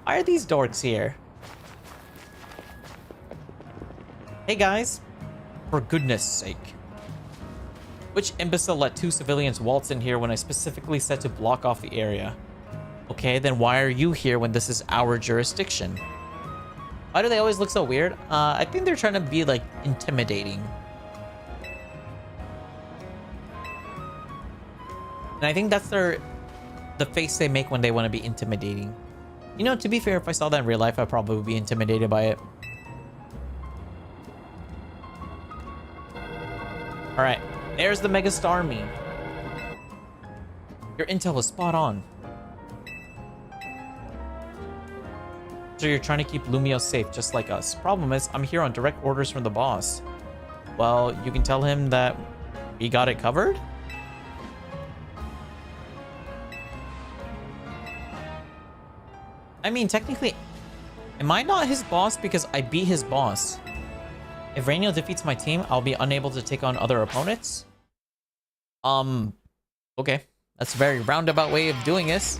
Why are these dorks here? Hey guys. For goodness sake. Which imbecile let 2 civilians waltz in here when I specifically said to block off the area? Okay, then why are you here when this is our jurisdiction? Why do they always look so weird? I think they're trying to be, like, intimidating. And I think that's the face they make when they want to be intimidating. You know, to be fair, if I saw that in real life, I'd probably be intimidated by it. Alright, there's the Mega Starmie. Your intel was spot on. So you're trying to keep Lumio safe, just like us. Problem is, I'm here on direct orders from the boss. Well, you can tell him that we got it covered? I mean, technically, am I not his boss because I beat his boss? If Rainiel defeats my team, I'll be unable to take on other opponents? Okay. That's a very roundabout way of doing this.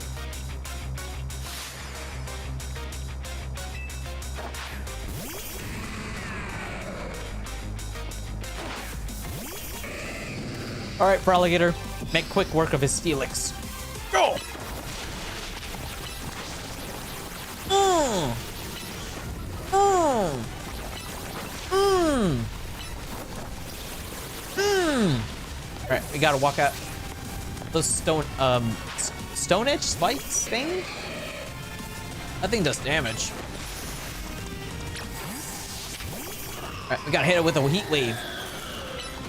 Alright, Froligator. Make quick work of his Steelix. Go! Alright, we gotta walk out those Stone Edge spikes thing? That thing does damage. Alright, we gotta hit it with a heat wave.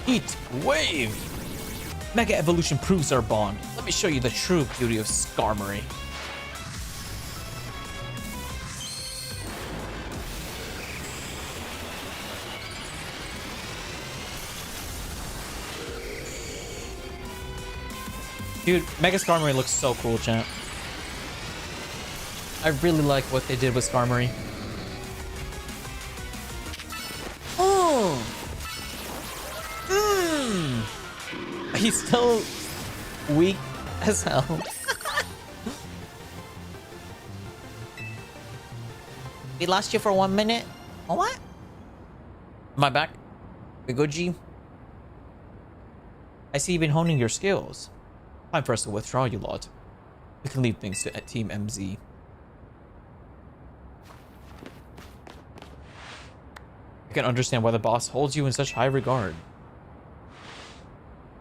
Heat wave! Mega evolution proves our bond. Let me show you the true beauty of Skarmory. Dude, Mega Skarmory looks so cool, chat. I really like what they did with Skarmory. He's still weak as hell. We lost you for 1 minute. What? Am I back? We good, G? I see you've been honing your skills. Time for us to withdraw, you lot. We can leave things to Team MZ. I can understand why the boss holds you in such high regard.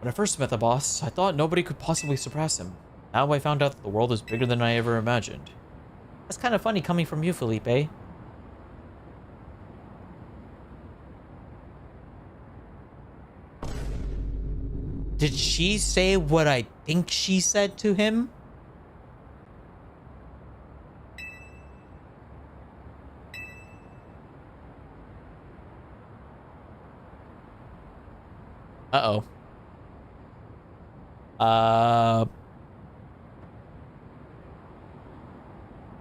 When I first met the boss, I thought nobody could possibly surpass him. Now I found out that the world is bigger than I ever imagined. That's kind of funny coming from you, Felipe. Did she say what I think she said to him? Uh-oh.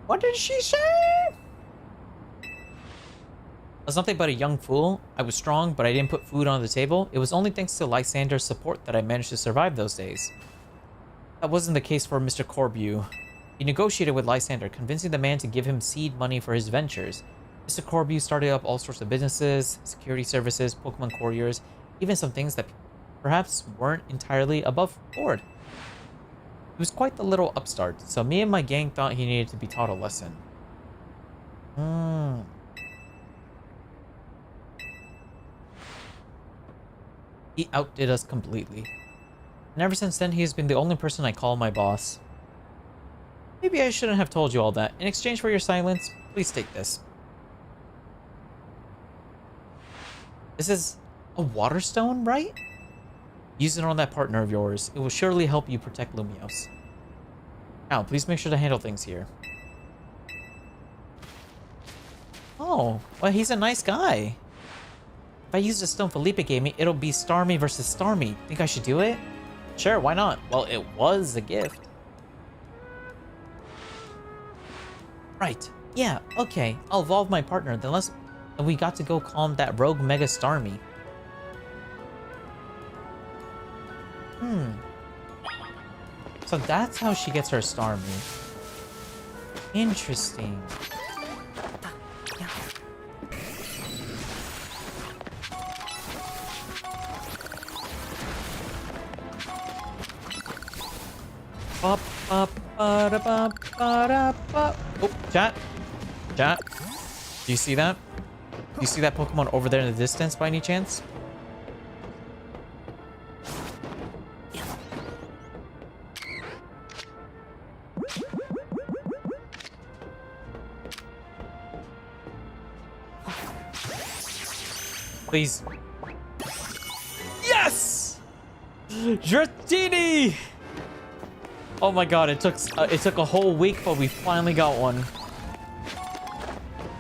What did she say? I was nothing but a young fool. I was strong, but I didn't put food on the table. It was only thanks to Lysander's support that I managed to survive those days. That wasn't the case for Mr. Corbu. He negotiated with Lysander, convincing the man to give him seed money for his ventures. Mr. Corbu started up all sorts of businesses, security services, Pokemon couriers, even some things that perhaps weren't entirely above board. He was quite the little upstart, so me and my gang thought he needed to be taught a lesson. He outdid us completely. And ever since then, he has been the only person I call my boss. Maybe I shouldn't have told you all that. In exchange for your silence, please take this. This is a water stone, right? Use it on that partner of yours. It will surely help you protect Lumios. Now, please make sure to handle things here. Oh, well, he's a nice guy. If I use the stone Felipe gave me, it'll be Starmie versus Starmie. Think I should do it? Sure, why not? Well, it was a gift. Right. Yeah, okay. I'll evolve my partner. Then we got to go calm that rogue Mega Starmie. So that's how she gets her Starmie. Interesting. Oh, chat. Chat. Do you see that? Do you see that Pokemon over there in the distance by any chance? Please. Yes! Dratini! Oh my god, it took a whole week, but we finally got one.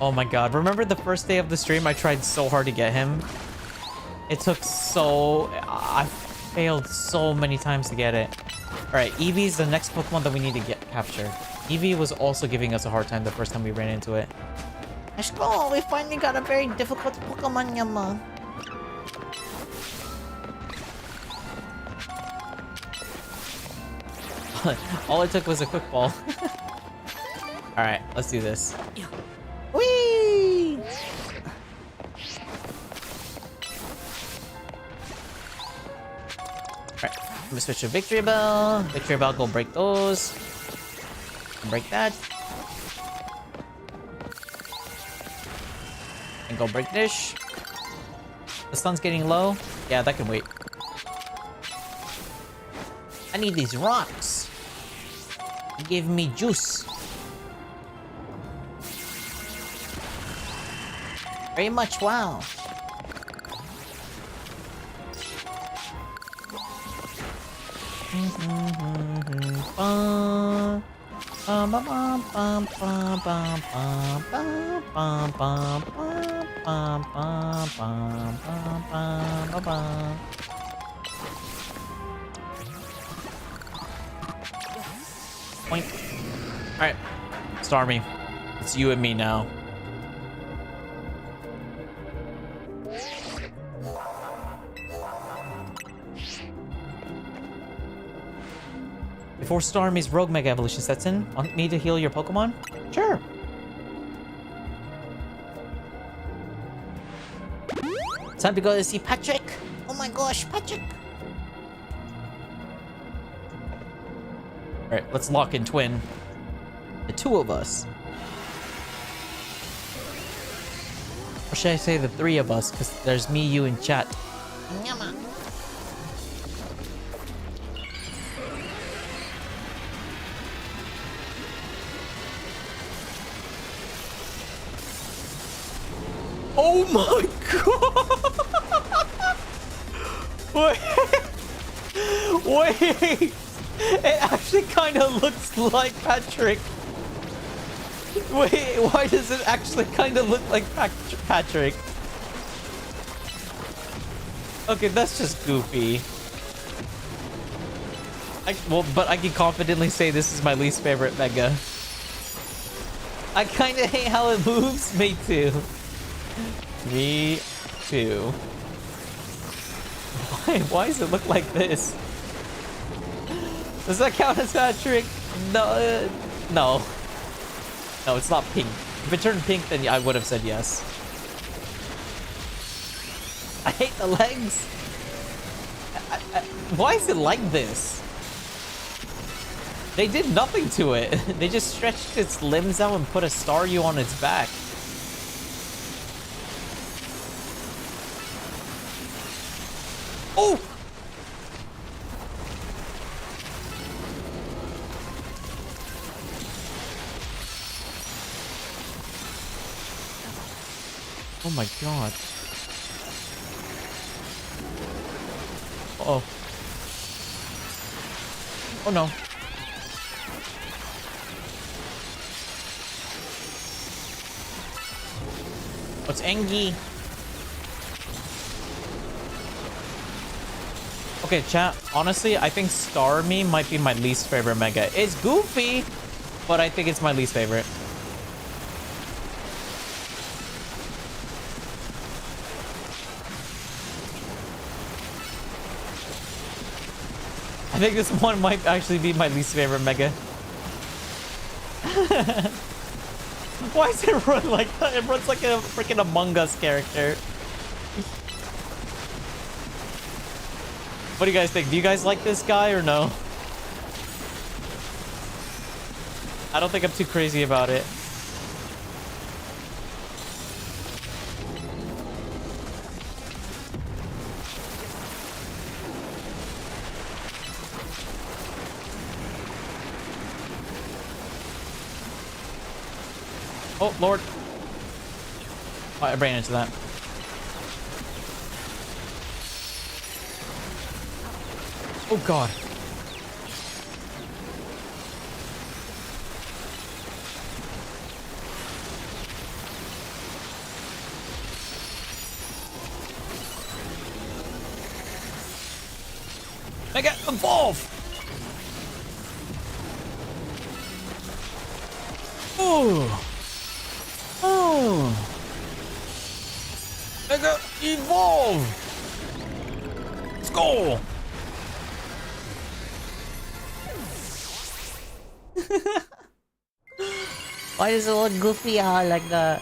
Oh my god, remember the first day of the stream I tried so hard to get him? It took I failed so many times to get it. Alright, Eevee's the next Pokemon that we need to capture. Eevee was also giving us a hard time the first time we ran into it. Let's go. We finally got a very difficult Pokemon, Yama. All it took was a quick ball. Alright, let's do this. Whee! Alright, I'm gonna switch to Victory Bell. Victory Bell, go break those. Break that. And go break this. The sun's getting low. Yeah, that can wait. I need these rocks. It gave me juice. Very much, wow. Point. Alright. Starmie. It's you and me now. Before Starmie's Rogue Mega Evolution sets in, want me to heal your Pokemon? Sure. Time to go to see Patrick. Oh my gosh, Patrick. Alright, let's lock in Twin. The two of us. Or should I say the three of us? Because there's me, you, and chat. Yama. Oh my god! Wait! Wait! It actually kind of looks like Patrick. Wait, why does it actually kind of look like Patrick? Okay, that's just goofy. But I can confidently say this is my least favorite Mega. I kind of hate how it moves. Me too. Me too. Why does it look like this? Does that count as Patrick? No, no. No, it's not pink. If it turned pink, then I would have said yes. I hate the legs. Why is it like this? They did nothing to it. They just stretched its limbs out and put a Staryu on its back. Oh! Oh my god. Uh-oh. Oh no. What's Engie? Okay, chat. Honestly, I think Starmie might be my least favorite Mega. It's goofy, but I think it's my least favorite. I think this one might actually be my least favorite Mega. Why does it run like that? It runs like a freaking Among Us character. What do you guys think? Do you guys like this guy or no? I don't think I'm too crazy about it. Oh, Lord. Oh, I ran into that. Oh, God. Mega evolve! Oh! Oh! Mega evolve! Let's go! Why does it look goofy like that?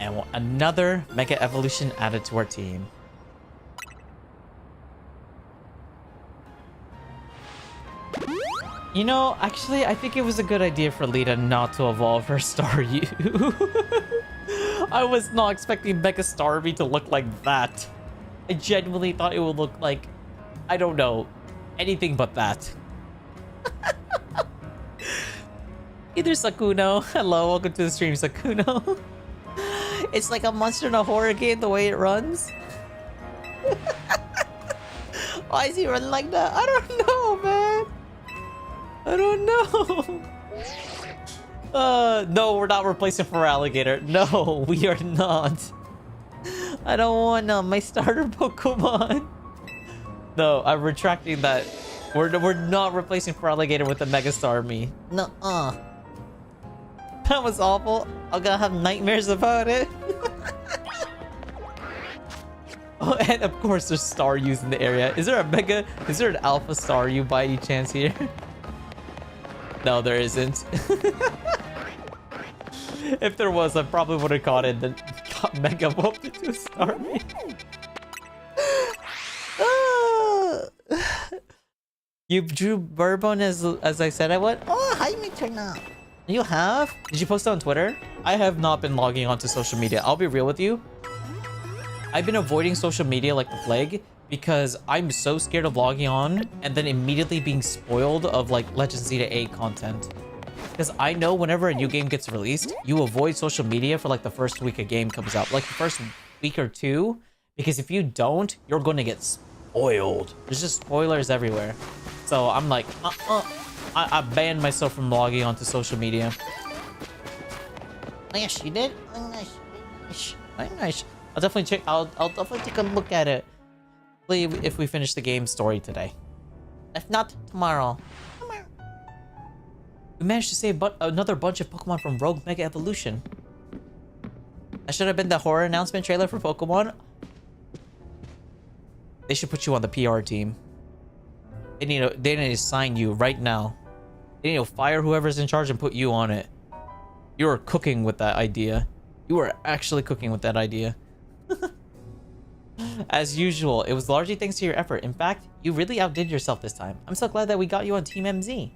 And another Mega Evolution added to our team. You know, actually, I think it was a good idea for Lita not to evolve her Staryu. I was not expecting Mega Starmie to look like that. I genuinely thought it would look like, I don't know, anything but that. Either Sakuno. Hello, welcome to the stream, Sakuno. It's like a monster in a horror game, the way it runs. Why is he running like that? I don't know, man. I don't know. No, we're not replacing for Alligator. No, we are not. I don't want my starter Pokemon. No, I'm retracting that. We're not replacing for Alligator with the Mega Starmie. Nuh-uh. That was awful. I'm gonna have nightmares about it. Oh, and of course there's Staryus in the area. Is there an Alpha Staryu by any chance here? No, there isn't. If there was, I probably would have caught it and then got Mega whooped into a Starmie. You drew Bourbon as I said I would? Oh, hi, Materna. You have? Did you post it on Twitter? I have not been logging onto social media. I'll be real with you. I've been avoiding social media like the plague because I'm so scared of logging on and then immediately being spoiled of like Legend Zeta 8 content. Because I know whenever a new game gets released, you avoid social media for like the first week a game comes out. Like the first week or two. Because if you don't, you're going to get spoiled. There's just spoilers everywhere. So I'm like, I banned myself from logging onto social media. Nice, you did? Oh, nice. Nice. Very nice. I'll definitely check. I'll definitely take a look at it. If we finish the game story today. If not, tomorrow. We managed to save another bunch of Pokemon from Rogue Mega Evolution. That should have been the horror announcement trailer for Pokemon. They should put you on the PR team. They need to sign you right now. They need to fire whoever's in charge and put you on it. You are cooking with that idea. You are actually cooking with that idea. As usual, it was largely thanks to your effort. In fact, you really outdid yourself this time. I'm so glad that we got you on Team MZ.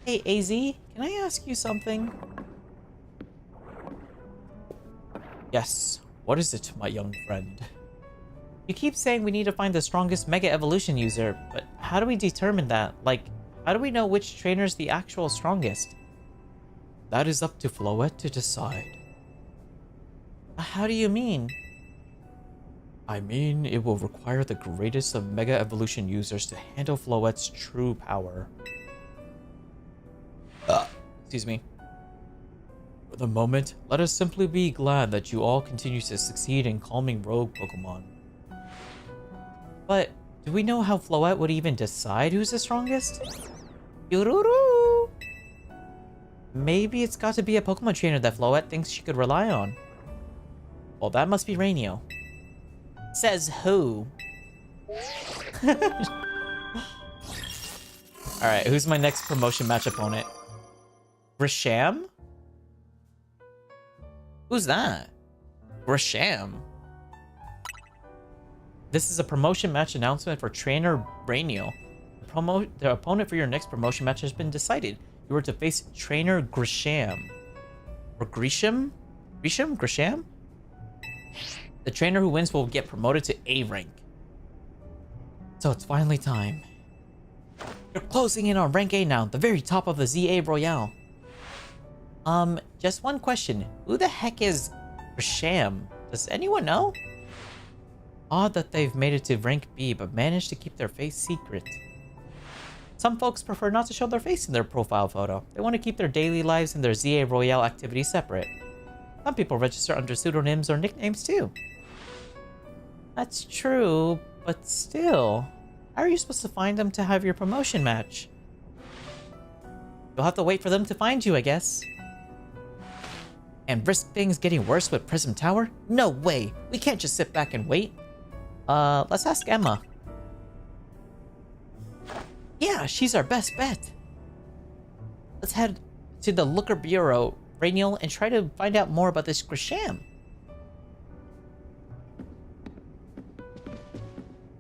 Hey, AZ, can I ask you something? Yes. What is it, my young friend? You keep saying we need to find the strongest Mega Evolution user, but how do we determine that? Like, how do we know which trainer is the actual strongest? That is up to Floette to decide. How do you mean? I mean, it will require the greatest of Mega Evolution users to handle Floette's true power. Excuse me. For the moment, let us simply be glad that you all continue to succeed in calming rogue Pokemon. But, do we know how Floette would even decide who's the strongest? Yururu! Maybe it's got to be a Pokemon trainer that Floette thinks she could rely on. Well, that must be Rainio. Says who? Alright, who's my next promotion match opponent? Grisham? Who's that? Grisham. This is a promotion match announcement for Trainer Rainio. The opponent for your next promotion match has been decided. You are to face Trainer Grisham. Or Grisham? Grisham? Grisham? The trainer who wins will get promoted to A rank. So it's finally time. You're closing in on rank A now, the very top of the ZA Royale. Just one question. Who the heck is Grisham? Does anyone know? Odd that they've made it to rank B, but managed to keep their face secret. Some folks prefer not to show their face in their profile photo. They want to keep their daily lives and their ZA Royale activities separate. Some people register under pseudonyms or nicknames too. That's true, but still. How are you supposed to find them to have your promotion match? You'll have to wait for them to find you, I guess. And risk things getting worse with Prism Tower? No way! We can't just sit back and wait. Let's ask Emma. Yeah, she's our best bet. Let's head to the Looker Bureau, Rainiel, and try to find out more about this Grisham.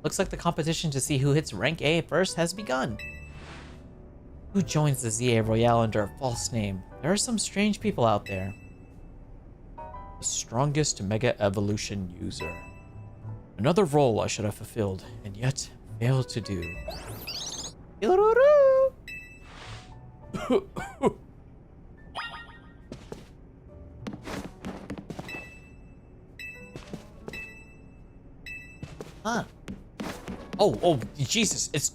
Looks like the competition to see who hits rank A first has begun. Who joins the ZA Royale under a false name? There are some strange people out there. The strongest Mega Evolution user. Another role I should have fulfilled, and yet failed to do. Huh. Oh, Jesus. It's...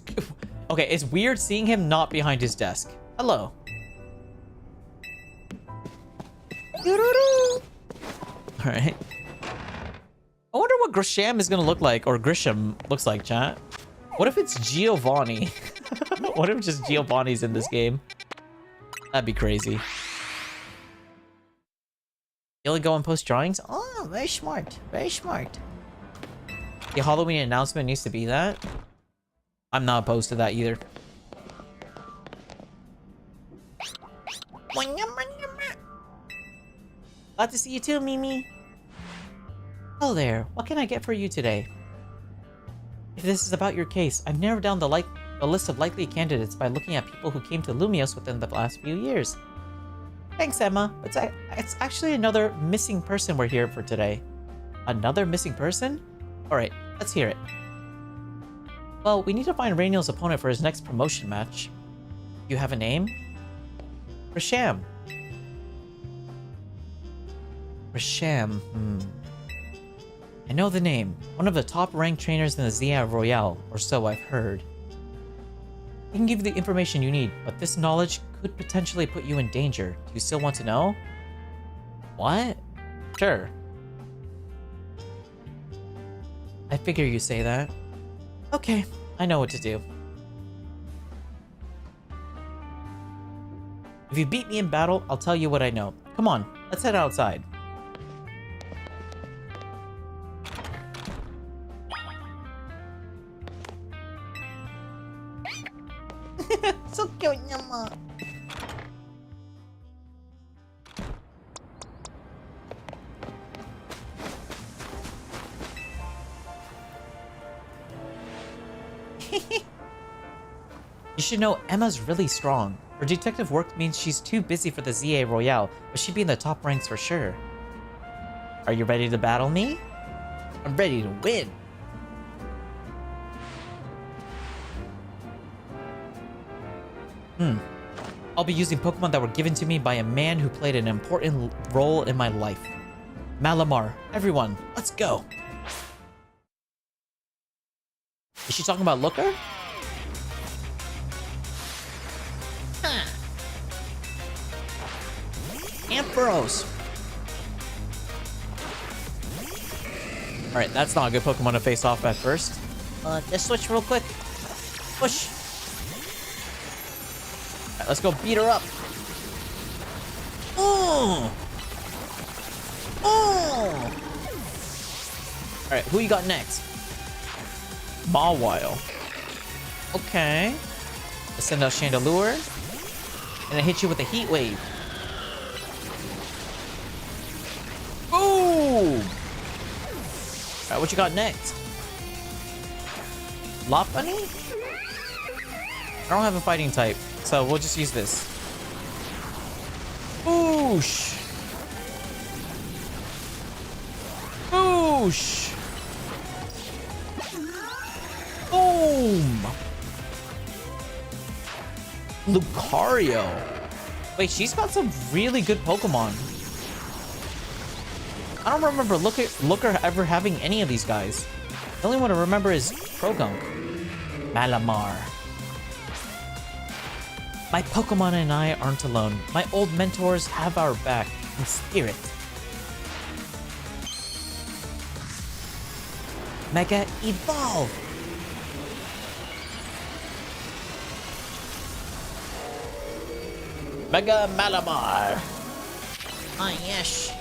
Okay, it's weird seeing him not behind his desk. Hello. Alright. I wonder what Grisham is gonna look like, or Grisham looks like, chat. What if it's Giovanni? What if just Giovanni's in this game? That'd be crazy. You only go and post drawings? Oh, very smart. Very smart. The Halloween announcement needs to be that. I'm not opposed to that either. Glad to see you too, Mimi. Hello there. What can I get for you today? If this is about your case, I've narrowed down the list of likely candidates by looking at people who came to Lumios within the last few years. Thanks, Emma. It's actually another missing person we're here for today. Another missing person? Alright, let's hear it. Well, we need to find Rainiel's opponent for his next promotion match. You have a name? Grisham. Grisham, I know the name. One of the top-ranked trainers in the ZA Royale, or so I've heard. I can give you the information you need, but this knowledge could potentially put you in danger. Do you still want to know? What? Sure. I figure you say that. Okay, I know what to do. If you beat me in battle, I'll tell you what I know. Come on, let's head outside. So cute, Emma. You should know Emma's really strong. Her detective work means she's too busy for the ZA Royale, but she'd be in the top ranks for sure. Are you ready to battle me? I'm ready to win. I'll be using Pokemon that were given to me by a man who played an important role in my life. Malamar, everyone, let's go. Is she talking about Looker? Ampharos. Alright, that's not a good Pokemon to face off at first. Let's switch real quick. Push. Alright, let's go beat her up. Oh. Oh. Alright, who you got next? Mawile. Okay. Let's send out Chandelure. And I hit you with a Heat Wave. Boom! Alright, what you got next? Lopunny? I don't have a fighting type, so we'll just use this. Boosh! Boosh! Boom! Lucario. Wait, she's got some really good Pokemon. I don't remember Looker ever having any of these guys. The only one I remember is Progunk. Malamar. My Pokemon and I aren't alone. My old mentors have our back in spirit. Mega Evolve! Mega Malamar. Ah, yes.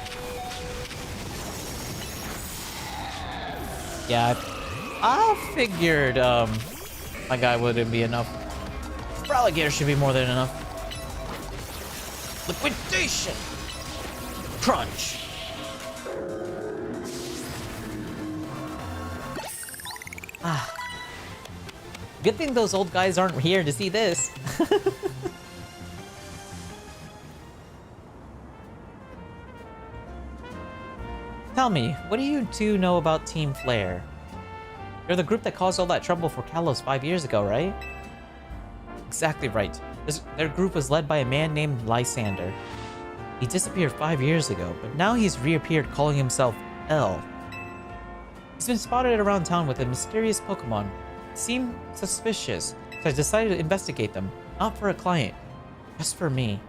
Yeah, I figured my guy wouldn't be enough. Alligator should be more than enough. Liquidation. Crunch. Ah. Good thing those old guys aren't here to see this. Tell me, what do you two know about Team Flare? You're the group that caused all that trouble for Kalos 5 years ago, right? Exactly right. Their group was led by a man named Lysander. He disappeared 5 years ago, but now he's reappeared calling himself L. He's been spotted around town with a mysterious Pokemon. It seemed suspicious, so I decided to investigate them. Not for a client, just for me.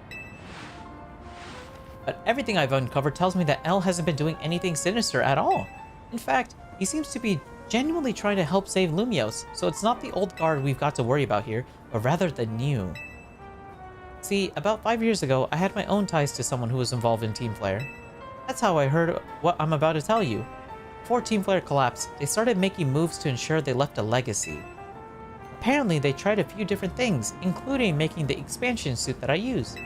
But everything I've uncovered tells me that L hasn't been doing anything sinister at all. In fact, he seems to be genuinely trying to help save Lumios, so it's not the old guard we've got to worry about here, but rather the new. See, about 5 years ago, I had my own ties to someone who was involved in Team Flare. That's how I heard what I'm about to tell you. Before Team Flare collapsed, they started making moves to ensure they left a legacy. Apparently, they tried a few different things, including making the expansion suit that I use.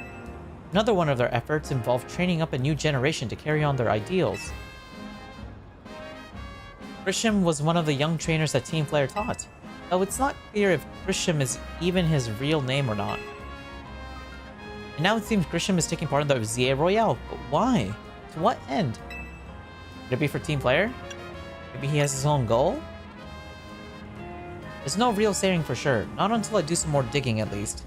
Another one of their efforts involved training up a new generation to carry on their ideals. Grisham was one of the young trainers that Team Flare taught, though it's not clear if Grisham is even his real name or not. And now it seems Grisham is taking part in the ZA Royale, but why? To what end? Could it be for Team Flare? Maybe he has his own goal? There's no real saying for sure, not until I do some more digging at least.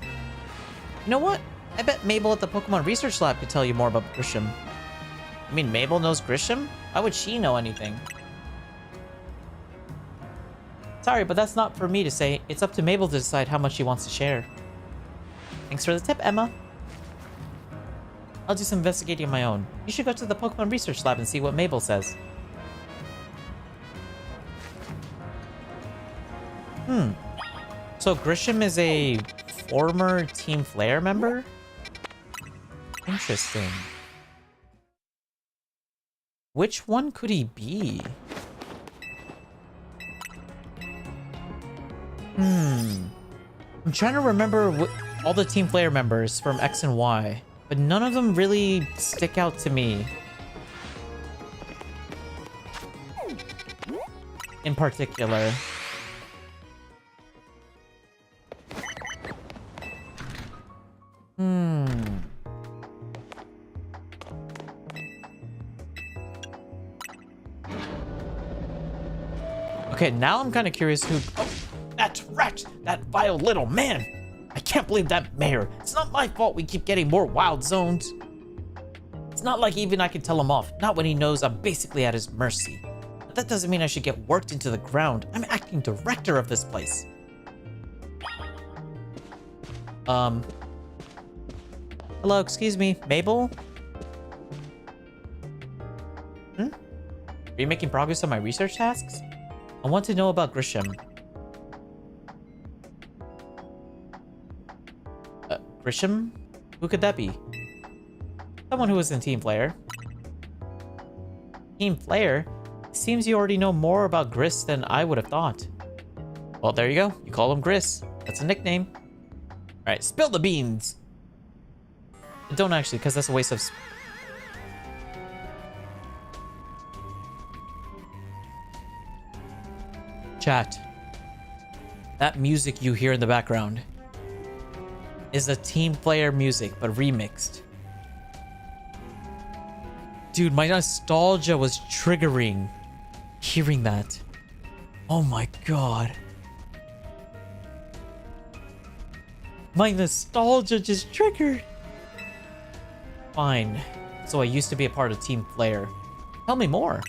You know what? I bet Mabel at the Pokemon Research Lab could tell you more about Grisham. I mean, Mabel knows Grisham? Why would she know anything? Sorry, but that's not for me to say. It's up to Mabel to decide how much she wants to share. Thanks for the tip, Emma. I'll do some investigating of my own. You should go to the Pokemon Research Lab and see what Mabel says. So Grisham is a former Team Flare member? Interesting. Which one could he be? I'm trying to remember all the Team Flare members from X and Y, but none of them really stick out to me. In particular. Okay, now I'm kind of curious who... Oh, that rat! That vile little man! I can't believe that mayor. It's not my fault we keep getting more wild zones. It's not like even I can tell him off, not when he knows I'm basically at his mercy. But that doesn't mean I should get worked into the ground. I'm acting director of this place. Hello, excuse me, Mabel? Are you making progress on my research tasks? I want to know about Grisham. Grisham? Who could that be? Someone who was in Team Flare. Team Flare? It seems you already know more about Gris than I would have thought. Well, there you go. You call him Gris. That's a nickname. Alright, spill the beans! Don't actually, because that's a waste of... Chat. That music you hear in the background is the Team Flare music, but remixed. Dude, my nostalgia was triggering hearing that. Oh my god. My nostalgia just triggered. Fine. So I used to be a part of Team Flare. Tell me more.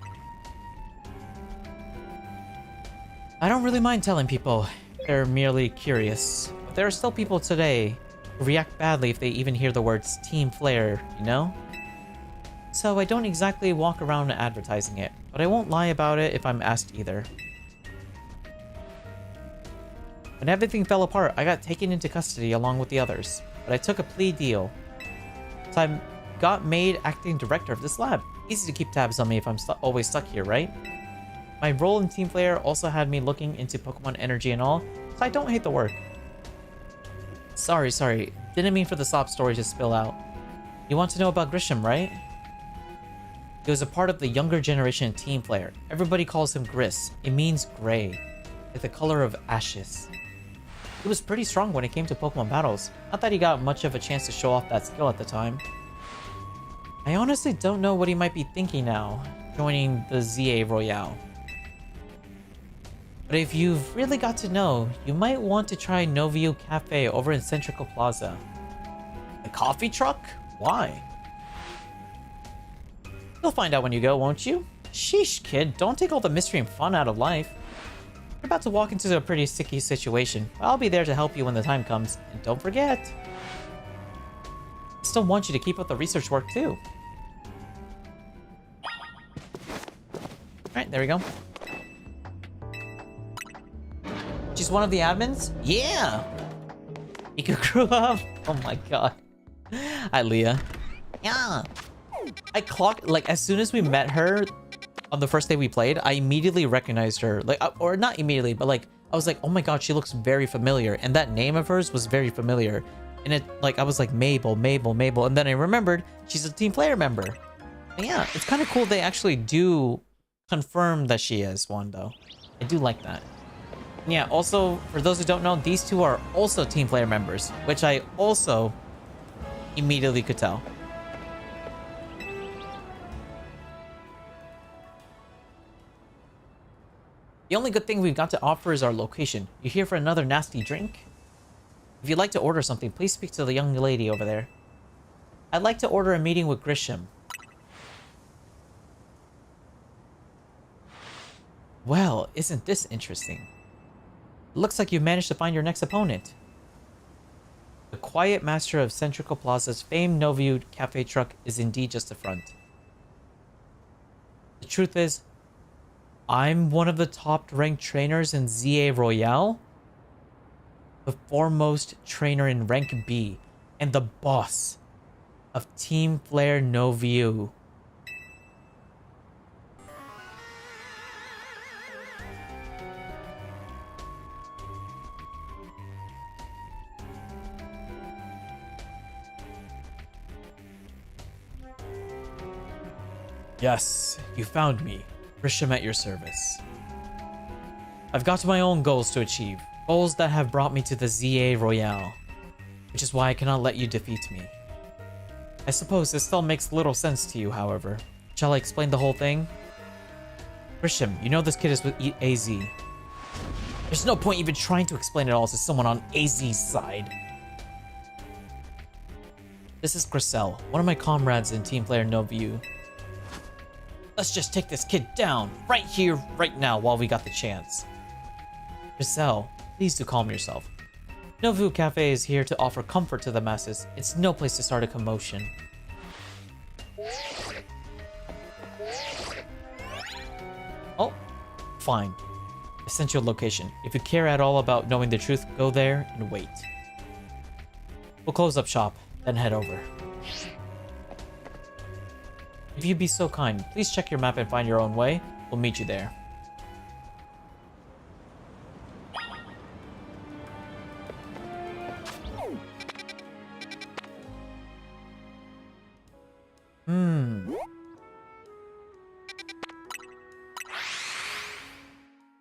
I don't really mind telling people. They're merely curious. But there are still people today who react badly if they even hear the words Team Flare, you know? So I don't exactly walk around advertising it, but I won't lie about it if I'm asked either. When everything fell apart, I got taken into custody along with the others, but I took a plea deal. So I got made acting director of this lab. Easy to keep tabs on me if I'm always stuck here, right? My role in Team Player also had me looking into Pokemon energy and all, so I don't hate the work. Sorry. Didn't mean for the sob story to spill out. You want to know about Grisham, right? He was a part of the younger generation Team Player. Everybody calls him Gris. It means gray, like the color of ashes. He was pretty strong when it came to Pokemon battles. Not that he got much of a chance to show off that skill at the time. I honestly don't know what he might be thinking now, joining the ZA Royale. But if you've really got to know, you might want to try Novio Cafe over in Centrical Plaza. The coffee truck? Why? You'll find out when you go, won't you? Sheesh, kid, don't take all the mystery and fun out of life. You're about to walk into a pretty sticky situation. I'll be there to help you when the time comes. And don't forget, I still want you to keep up the research work too. Alright, there we go. She's one of the admins? Yeah! Iku grew up? Oh my god. Hi, Leah. Yeah. I clocked, like, as soon as we met her on the first day we played, I immediately recognized her. Like, or not immediately, but like, I was like, oh my god, she looks very familiar. And that name of hers was very familiar. And it, like, I was like, Mabel. And then I remembered she's a Team Player member. And yeah, it's kind of cool they actually do confirm that she is one, though. I do like that. And yeah, also, for those who don't know, these two are also Team Player members, which I also immediately could tell. The only good thing we've got to offer is our location. You here for another nasty drink? If you'd like to order something, please speak to the young lady over there. I'd like to order a meeting with Grisham. Well, isn't this interesting? Looks like you've managed to find your next opponent. The quiet master of Centrical Plaza's famed Novio Cafe truck is indeed just a front. The truth is, I'm one of the top-ranked trainers in ZA Royale, the foremost trainer in rank B, and the boss of Team Flare Novio. Yes, you found me. Grisham at your service. I've got my own goals to achieve. Goals that have brought me to the ZA Royale. Which is why I cannot let you defeat me. I suppose this still makes little sense to you, however. Shall I explain the whole thing? Grisham, you know this kid is with AZ. There's no point even trying to explain it all to someone on AZ's side. This is Grisel, one of my comrades in Team Player Novio. Let's just take this kid down, right here, right now, while we got the chance. Grisel, please do calm yourself. Novio Cafe is here to offer comfort to the masses. It's no place to start a commotion. Oh, fine. I sent you a location. If you care at all about knowing the truth, go there and wait. We'll close up shop, then head over. If you'd be so kind, please check your map and find your own way. We'll meet you there.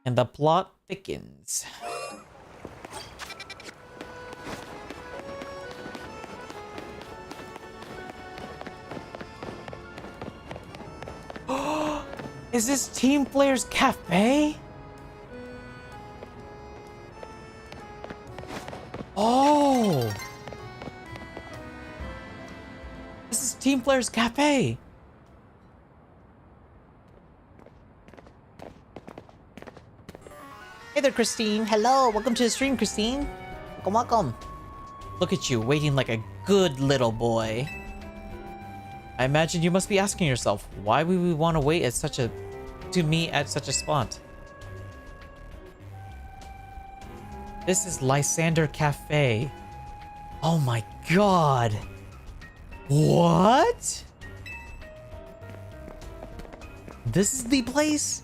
And the plot thickens. Is this Team Player's Cafe? Oh! This is Team Player's Cafe! Hey there, Christine. Hello, welcome to the stream, Christine. Welcome. Look at you, waiting like a good little boy. I imagine you must be asking yourself, why would we want to wait at to meet at such a spot? This is Lysander Cafe. Oh my god. What? This is the place?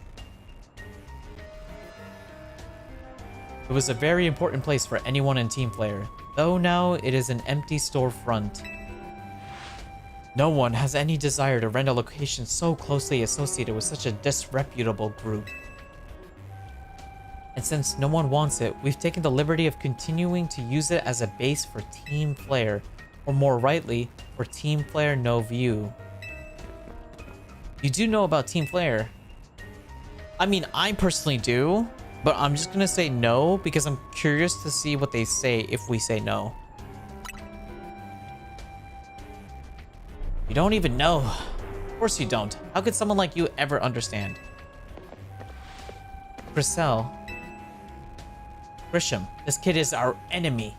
It was a very important place for anyone in Team Flare, though now it is an empty storefront. No one has any desire to rent a location so closely associated with such a disreputable group. And since no one wants it, we've taken the liberty of continuing to use it as a base for Team Flare, or more rightly, for Team Flare No View. You do know about Team Flare? I mean, I personally do, but I'm just gonna say no because I'm curious to see what they say if we say no. You don't even know. Of course you don't. How could someone like you ever understand? Grisham, this kid is our enemy.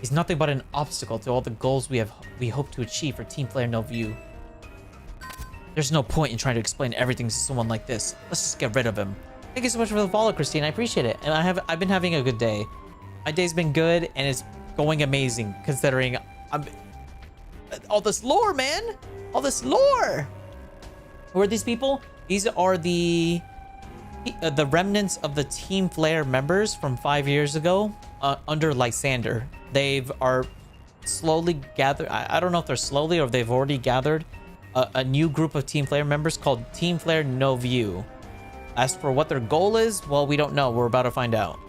He's nothing but an obstacle to all the goals we hope to achieve for Team Flare No View. There's no point in trying to explain everything to someone like this. Let's just get rid of him. Thank you so much for the follow, Christine. I appreciate it. And I've been having a good day. My day's been good and it's going amazing considering all this lore, man. All this lore. Who are these people? These are the remnants of the Team Flare members from 5 years ago under Lysander. Are slowly gathered. I don't know if they're slowly or if they've already gathered a new group of Team Flare members called Team Flare No View. As for what their goal is, well, we don't know. We're about to find out.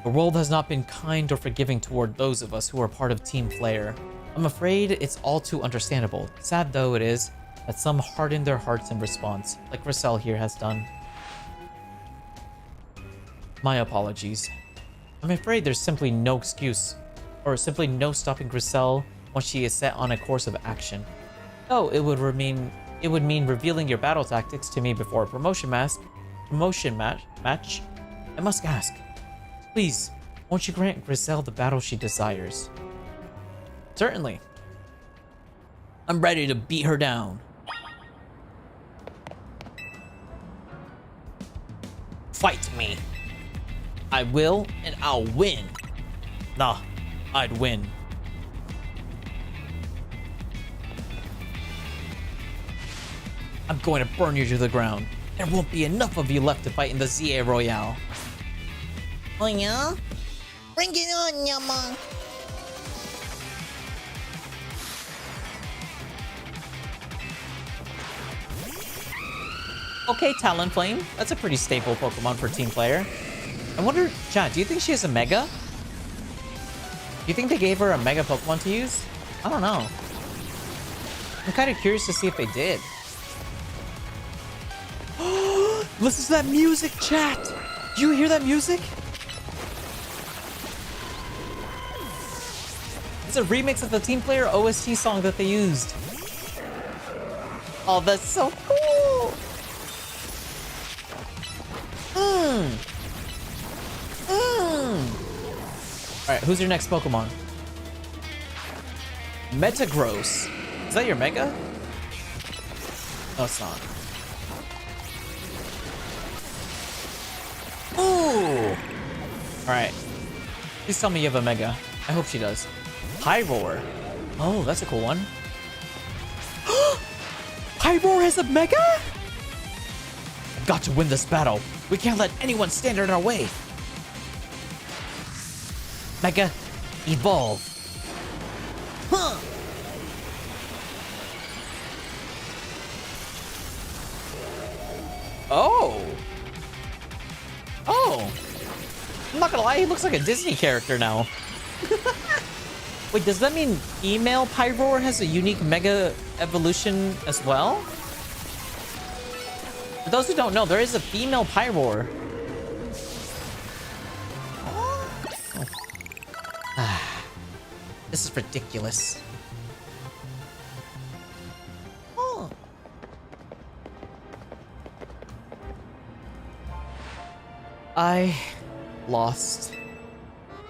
The world has not been kind or forgiving toward those of us who are part of Team Flare. I'm afraid it's all too understandable. Sad though it is that some harden their hearts in response, like Grisham here has done. My apologies. I'm afraid there's simply no excuse, or simply no stopping Grisham once she is set on a course of action. Oh, it would mean revealing your battle tactics to me before a promotion match. I must ask, please, won't you grant Grisham the battle she desires? Certainly. I'm ready to beat her down. Fight me. I will, and I'll win. Nah, I'd win. I'm going to burn you to the ground. There won't be enough of you left to fight in the ZA Royale. Oh yeah? Bring it on, Yama! Okay, Talonflame. That's a pretty staple Pokemon for Team Flare. I wonder, chat, do you think she has a Mega? Do you think they gave her a Mega Pokemon to use? I don't know. I'm kind of curious to see if they did. Listen to that music, chat! Do you hear that music? It's a remix of the Team Flare OST song that they used. Oh, that's so cool! Alright, who's your next Pokemon? Metagross. Is that your Mega? No, it's not. Ooh! Alright. Please tell me you have a Mega. I hope she does. Pyroar. Oh, that's a cool one. Pyroar has a Mega? I've got to win this battle. We can't let anyone stand in our way. Mega, evolve. Huh. Oh. Oh. I'm not gonna lie, he looks like a Disney character now. Wait, does that mean female Pyroar has a unique Mega evolution as well? For those who don't know, there is a female Pyroar. This is ridiculous. Oh. I lost.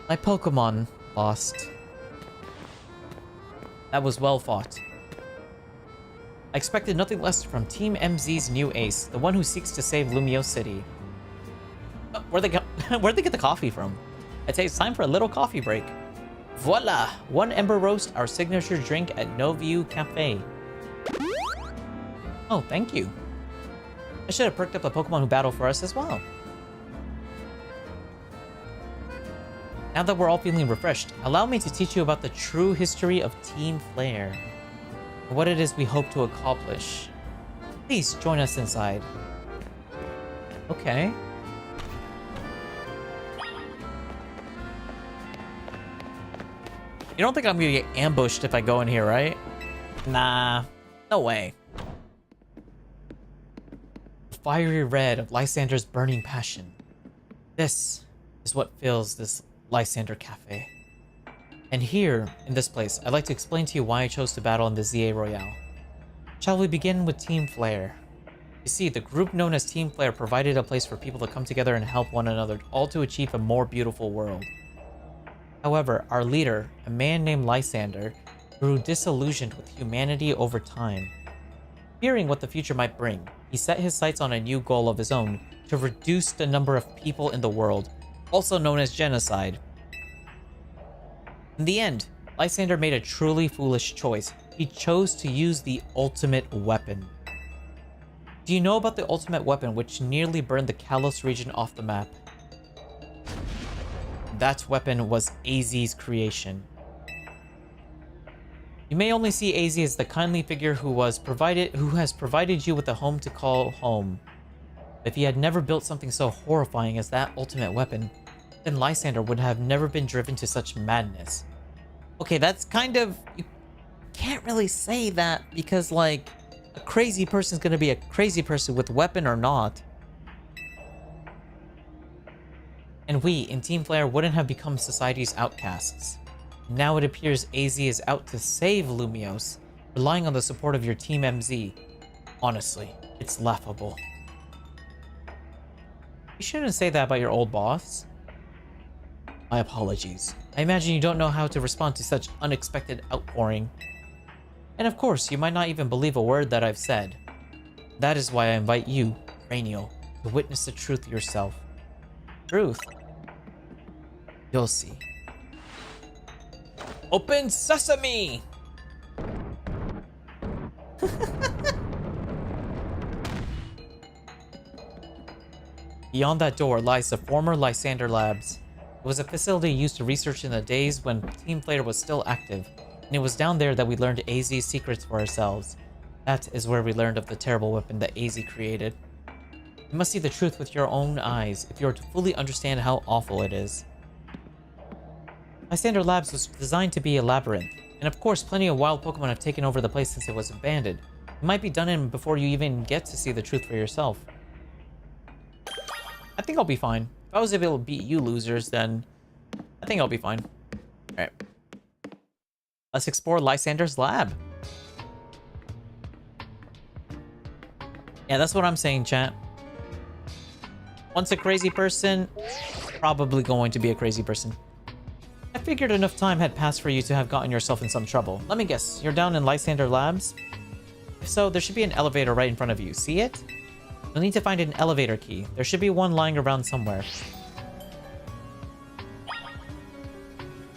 My Pokemon lost. That was well fought. I expected nothing less from Team MZ's new ace, the one who seeks to save Lumio City. Where'd they get the coffee from? I'd say it's time for a little coffee break. Voila! 1 Ember Roast, our signature drink at No View Cafe. Oh, thank you. I should have perked up the Pokemon who battle for us as well. Now that we're all feeling refreshed, allow me to teach you about the true history of Team Flare. And what it is we hope to accomplish. Please join us inside. Okay. You don't think I'm gonna get ambushed if I go in here, right? Nah, no way. The fiery red of Lysander's burning passion. This is what fills this Lysander Cafe. And here, in this place, I'd like to explain to you why I chose to battle in the ZA Royale. Shall we begin with Team Flare? You see, the group known as Team Flare provided a place for people to come together and help one another, all to achieve a more beautiful world. However, our leader, a man named Lysander, grew disillusioned with humanity over time. Fearing what the future might bring, he set his sights on a new goal of his own, to reduce the number of people in the world, also known as genocide. In the end, Lysander made a truly foolish choice. He chose to use the ultimate weapon. Do you know about the ultimate weapon which nearly burned the Kalos region off the map? That weapon was AZ's creation. You may only see AZ as the kindly figure who has provided you with a home to call home. If he had never built something so horrifying as that ultimate weapon, then Lysander would have never been driven to such madness. Okay, that's kind of... You can't really say that because, like, a crazy person's gonna be a crazy person with weapon or not. And we, in Team Flare, wouldn't have become society's outcasts. Now it appears AZ is out to save Lumiose, relying on the support of your Team MZ. Honestly, it's laughable. You shouldn't say that about your old boss. My apologies. I imagine you don't know how to respond to such unexpected outpouring. And of course, you might not even believe a word that I've said. That is why I invite you, Rainiel, to witness the truth yourself. Truth? You'll see. Open sesame! Beyond that door lies the former Lysander Labs. It was a facility used to research in the days when Team Flare was still active, and it was down there that we learned AZ's secrets for ourselves. That is where we learned of the terrible weapon that AZ created. You must see the truth with your own eyes if you are to fully understand how awful it is. Lysander Labs was designed to be a labyrinth, and of course plenty of wild Pokemon have taken over the place since it was abandoned. You might be done in before you even get to see the truth for yourself. I think I'll be fine. If I was able to beat you losers, then I think I'll be fine. Alright. Let's explore Lysander's lab. Yeah, that's what I'm saying, chat. Once a crazy person, probably going to be a crazy person. I figured enough time had passed for you to have gotten yourself in some trouble. Let me guess, you're down in Lysander Labs? If so, there should be an elevator right in front of you. See it? You'll need to find an elevator key. There should be one lying around somewhere.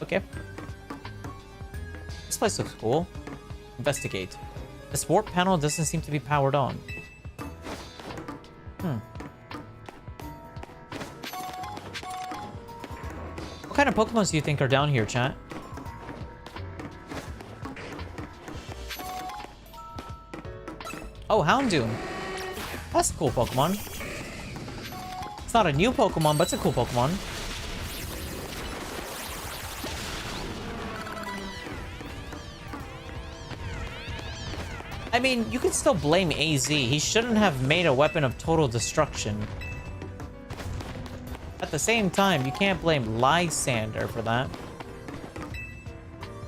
Okay. This place looks cool. Investigate. This warp panel doesn't seem to be powered on. What kind of Pokemon do you think are down here, chat? Oh, Houndoom. That's a cool Pokemon. It's not a new Pokemon, but it's a cool Pokemon. I mean, you can still blame AZ. He shouldn't have made a weapon of total destruction. At the same time, you can't blame Lysander for that.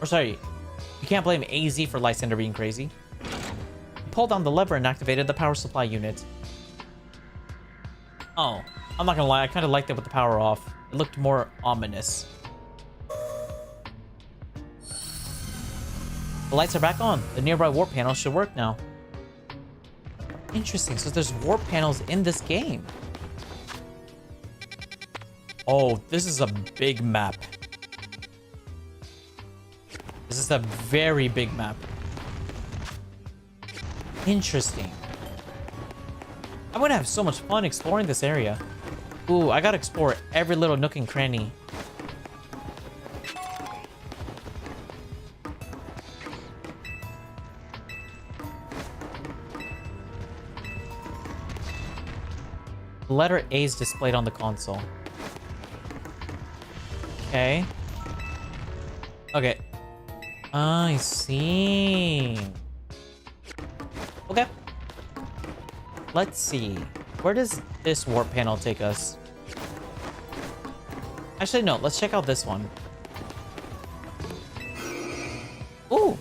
Or sorry, you can't blame AZ for Lysander being crazy. He pulled down the lever and activated the power supply unit. Oh, I'm not gonna lie, I kind of liked it with the power off. It looked more ominous. The lights are back on. The nearby warp panel should work now. Interesting, so there's warp panels in this game. Oh, this is a big map. This is a very big map. Interesting. I'm gonna have so much fun exploring this area. Ooh, I gotta explore every little nook and cranny. The letter A is displayed on the console. Okay. Okay. I see. Okay. Let's see. Where does this warp panel take us? Actually, no. Let's check out this one. Ooh.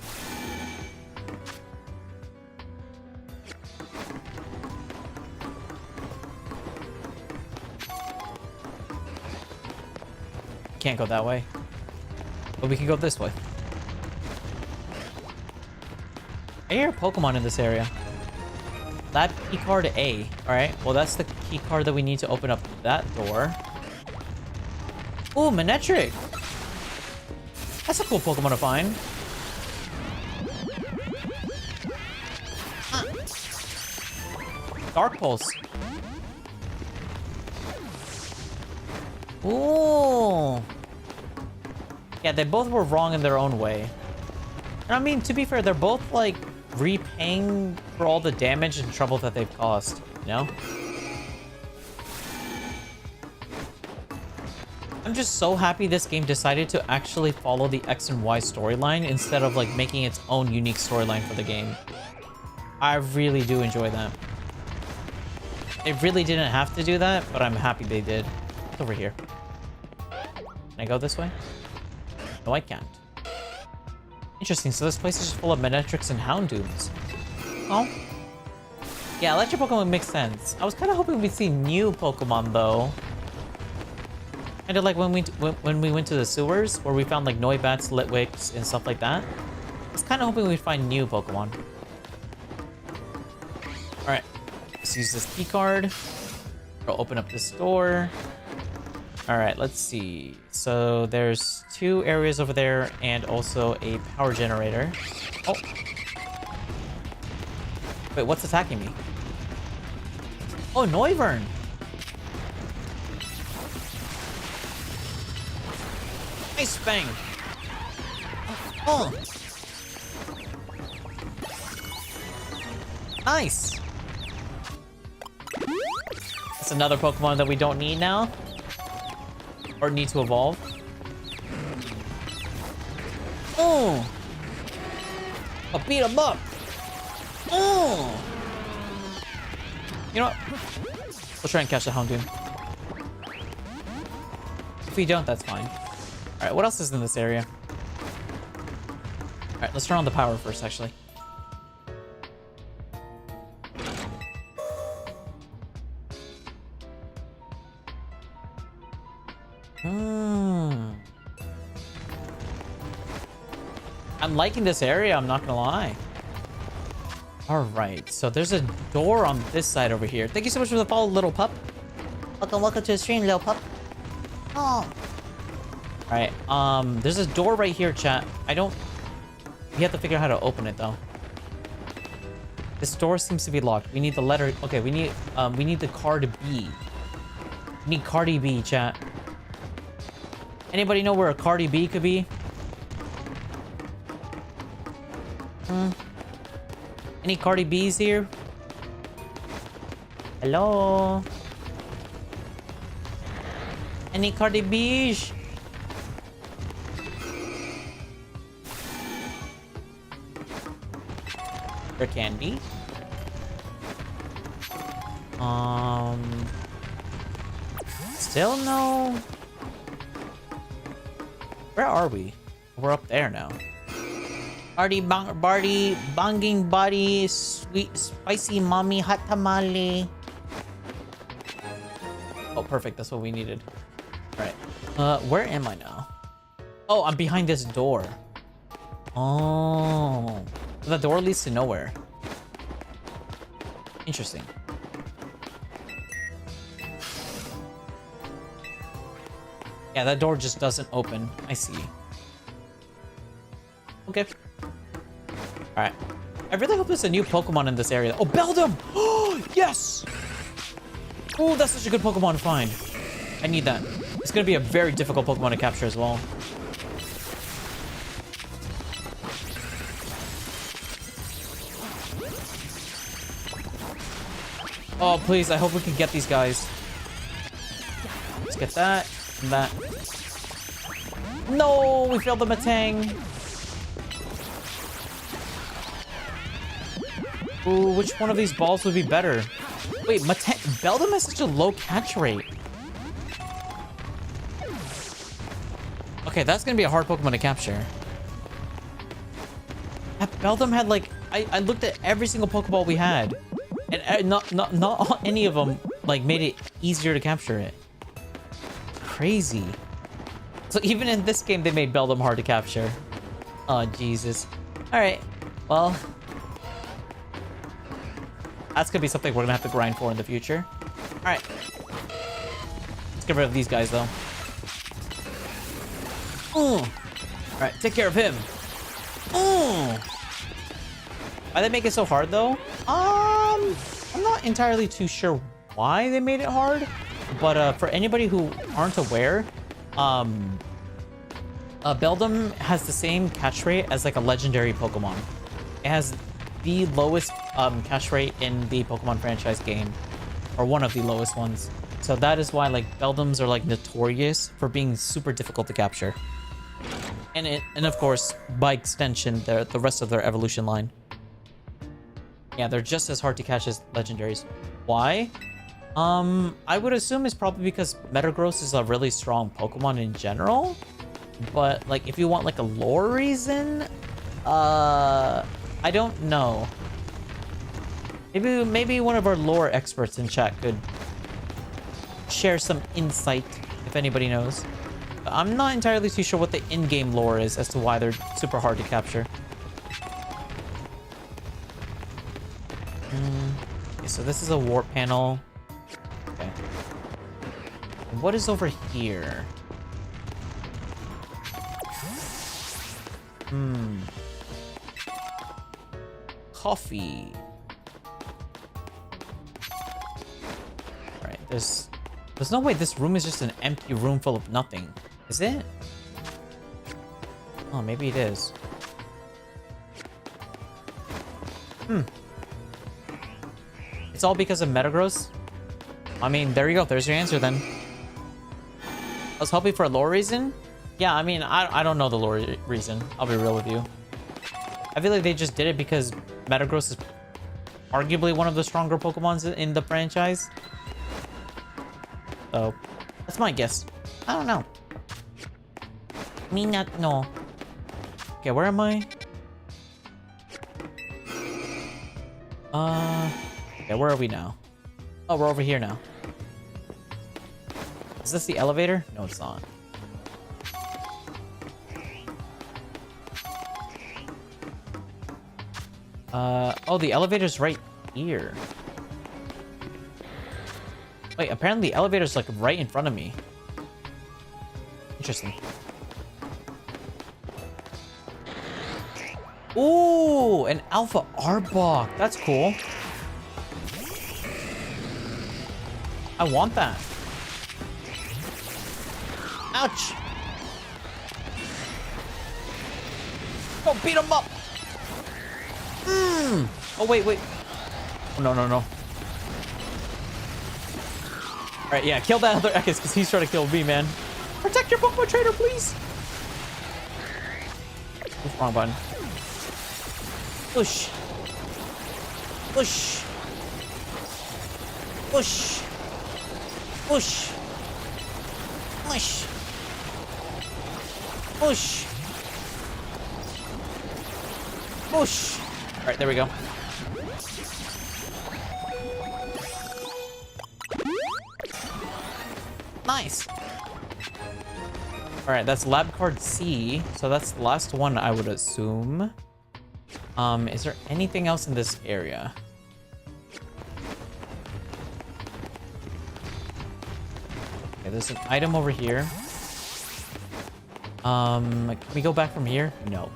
Can't go that way. But we can go this way. I hear a Pokemon in this area. Lab key card A. Alright, well that's the key card that we need to open up that door. Ooh, Manectric! That's a cool Pokemon to find. Dark Pulse. Ooh. Yeah, they both were wrong in their own way. And I mean, to be fair, they're both like repaying for all the damage and trouble that they've caused, you know? I'm just so happy this game decided to actually follow the X and Y storyline instead of like making its own unique storyline for the game. I really do enjoy that. They really didn't have to do that, but I'm happy they did. It's over here. Can I go this way? No, I can't. Interesting, so this place is just full of Manectrics and Houndooms. Oh. Yeah, electric Pokemon makes sense. I was kind of hoping we'd see new Pokemon, though. Kind of like when we went to the sewers, where we found like Noibats, Litwicks, and stuff like that. I was kind of hoping we'd find new Pokemon. Alright, let's use this key card. We'll open up this door. Alright, let's see. So there's 2 areas over there and also a power generator. Oh. Wait, what's attacking me? Oh, Noivern! Nice bang! Oh! Nice! That's another Pokemon that we don't need now. Or need to evolve. Oh! I'll beat him up! Oh! You know what? We'll try and catch the Houndoom. If we don't, that's fine. Alright, what else is in this area? Alright, let's turn on the power first, actually. I'm liking this area, I'm not gonna lie. Alright, so there's a door on this side over here. Thank you so much for the follow, little pup. Welcome to the stream, little pup. Oh. Alright, there's a door right here, chat. We have to figure out how to open it, though. This door seems to be locked. We need the letter... Okay, we need the card B. We need Cardi B, chat. Anybody know where a Cardi B could be? Any Cardi B's here? Hello? Any Cardi B's? For candy? Still no. Where are we? We're up there now. Barty, banging body, sweet, spicy mommy, hot tamale. Oh, perfect. That's what we needed. All right. Where am I now? Oh, I'm behind this door. Oh. The door leads to nowhere. Interesting. Yeah, that door just doesn't open. I see. Alright. I really hope there's a new Pokemon in this area. Oh, Beldum! Oh, yes! Oh, that's such a good Pokemon to find. I need that. It's gonna be a very difficult Pokemon to capture as well. Oh, please, I hope we can get these guys. Let's get that and that. No, we failed the Matang. Ooh, which one of these balls would be better? Wait, Beldum has such a low catch rate. Okay, that's gonna be a hard Pokemon to capture. Beldum had like, I looked at every single Pokeball we had, and not any of them like made it easier to capture it. Crazy. So even in this game, they made Beldum hard to capture. Oh Jesus. All right. Well, that's gonna be something we're gonna have to grind for in the future. All right. Let's get rid of these guys though. All right, take care of him. Why they make it so hard though? I'm not entirely too sure why they made it hard, but for anybody who aren't aware, Beldum has the same catch rate as like a legendary Pokemon. It has the lowest catch rate in the Pokemon franchise game, or one of the lowest ones. So that is why like Beldums are like notorious for being super difficult to capture. And of course, by extension, the rest of their evolution line. Yeah, they're just as hard to catch as legendaries. Why? I would assume it's probably because Metagross is a really strong Pokemon in general. But like, if you want like a lore reason, I don't know. Maybe one of our lore experts in chat could share some insight if anybody knows. I'm not entirely too sure what the in-game lore is as to why they're super hard to capture. Okay, so this is a warp panel. Okay. What is over here? Coffee. Alright, there's no way this room is just an empty room full of nothing. Is it? Oh, maybe it is. It's all because of Metagross? I mean, there you go. There's your answer then. I was hoping for a lore reason. Yeah, I mean, I don't know the lore reason. I'll be real with you. I feel like they just did it because Metagross is arguably one of the stronger Pokemons in the franchise. So, that's my guess. I don't know. Me not know. Okay, where am I? Okay, where are we now? Oh, we're over here now. Is this the elevator? No, it's not. Oh, the elevator's right here. Wait, apparently the elevator's like right in front of me. Interesting. Ooh, an Alpha Arbok. That's cool. I want that. Ouch. Oh, beat him up. Oh, wait. Oh, no. Alright, yeah, kill that other Ekis because he's trying to kill me, man. Protect your Pokemon trainer, please. Oops, wrong button. Push. Push. Push. Push. Push. Push. Push. Alright, there we go. Nice. Alright, that's lab card C. So that's the last one, I would assume. Is there anything else in this area? Okay, there's an item over here. Can we go back from here? No.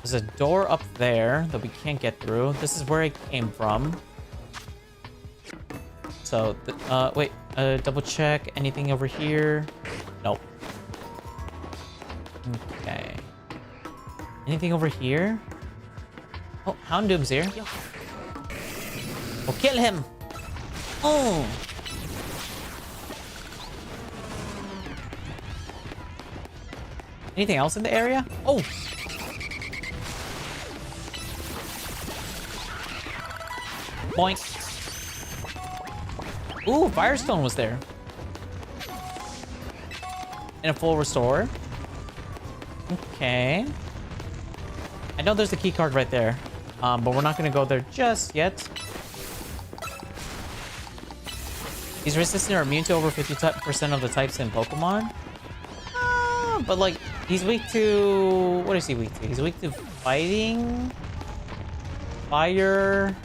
There's a door up there that we can't get through. This is where I came from. So, wait, double check. Anything over here? Nope. Okay. Anything over here? Oh, Houndoom's here. We'll kill him. Oh. Anything else in the area? Oh. Boink. Ooh, Firestone was there. And a full restore. Okay. I know there's a key card right there. But we're not going to go there just yet. He's resistant or immune to over 50% of the types in Pokemon. But like, he's weak to... What is he weak to? He's weak to fighting, fire,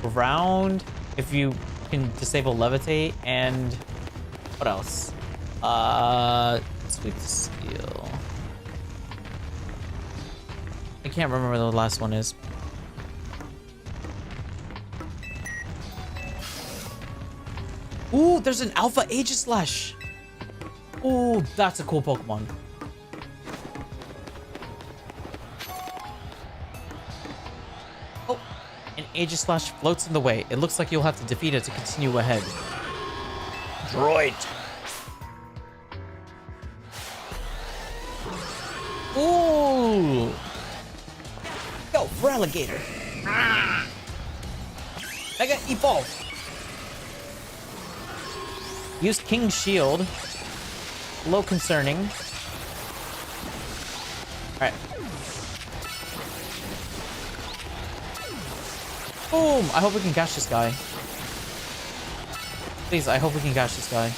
ground, if you can disable levitate, and what else? It's weak to steel. I can't remember what the last one is. Ooh, there's an Alpha Aegislash. Ooh, that's a cool Pokemon. Oh, an Aegislash floats in the way. It looks like you'll have to defeat it to continue ahead. Droid. Ooh. Go, Relegator. Mega Evolve. Use King's Shield. A little concerning. Alright. Boom! I hope we can catch this guy. Please, I hope we can catch this guy.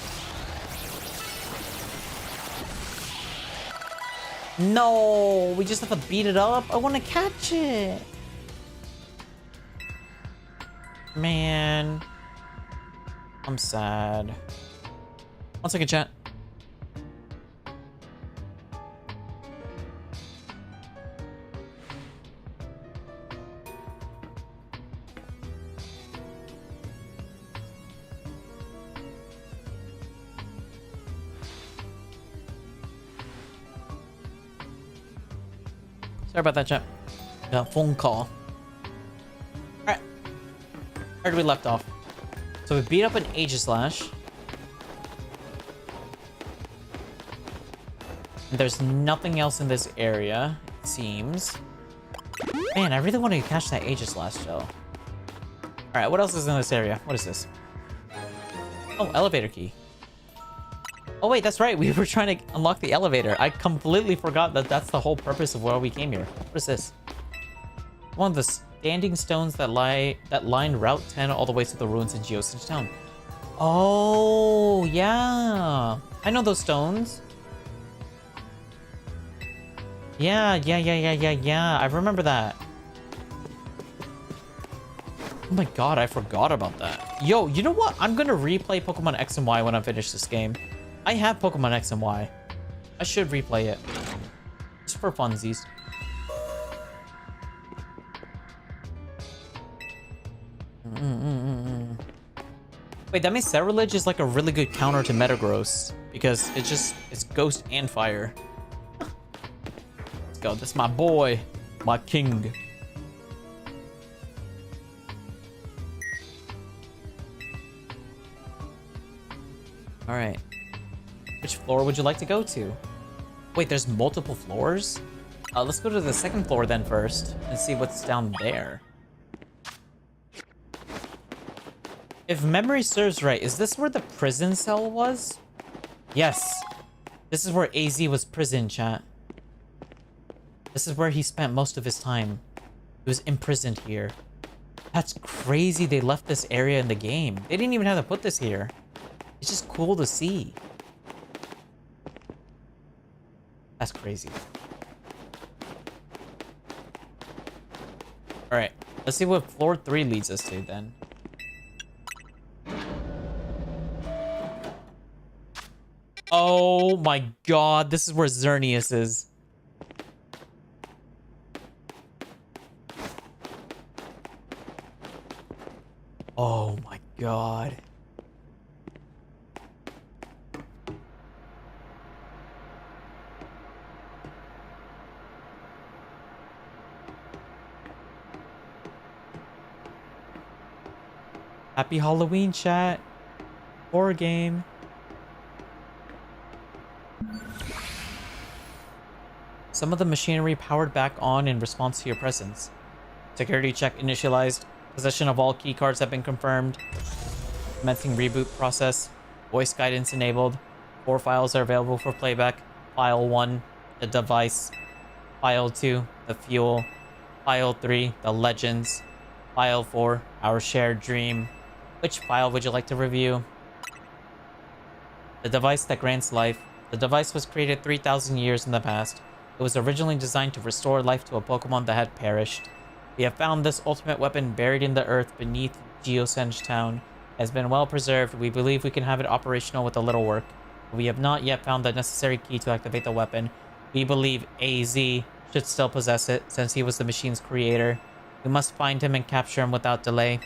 No! We just have to beat it up? I want to catch it! Man. I'm sad. 1 second, chat. Sorry about that, chat. Got a phone call. Alright. Where did we left off? So we beat up an Aegislash. There's nothing else in this area, it seems. Man, I really wanted to catch that Aegislash, though. Alright, what else is in this area? What is this? Oh, elevator key. Oh, wait, that's right. We were trying to unlock the elevator. I completely forgot that that's the whole purpose of why we came here. What is this? One of the standing stones that line Route 10 all the way to the ruins in Geosage Town. Oh, yeah. I know those stones. Yeah. I remember that. Oh my god, I forgot about that. Yo, you know what? I'm gonna replay Pokemon X and Y when I finish this game. I have Pokemon X and Y. I should replay it. Just for funsies. Wait, that means Ceruledge is like a really good counter to Metagross. Because it's Ghost and Fire. Let's go. That's my boy. My king. Alright. Which floor would you like to go to? Wait, there's multiple floors? Let's go to the second floor then first and see what's down there. If memory serves right, is this where the prison cell was? Yes. This is where AZ was prisoned, chat. This is where he spent most of his time. He was imprisoned here. That's crazy they left this area in the game. They didn't even have to put this here. It's just cool to see. That's crazy. Alright, let's see what floor 3 leads us to then. Oh my god, this is where Xerneas is. Oh my god. Happy Halloween, chat. Horror game. Some of the machinery powered back on in response to your presence. Security check initialized. Possession of all keycards have been confirmed. Commencing reboot process. Voice guidance enabled. 4 files are available for playback. File 1, the device. File 2, the fuel. File 3, the legends. File 4, our shared dream. Which file would you like to review? The device that grants life. The device was created 3,000 years in the past. It was originally designed to restore life to a Pokemon that had perished. We have found this ultimate weapon buried in the earth beneath Geosenge Town. It has been well preserved. We believe we can have it operational with a little work. We have not yet found the necessary key to activate the weapon. We believe AZ should still possess it, since he was the machine's creator. We must find him and capture him without delay.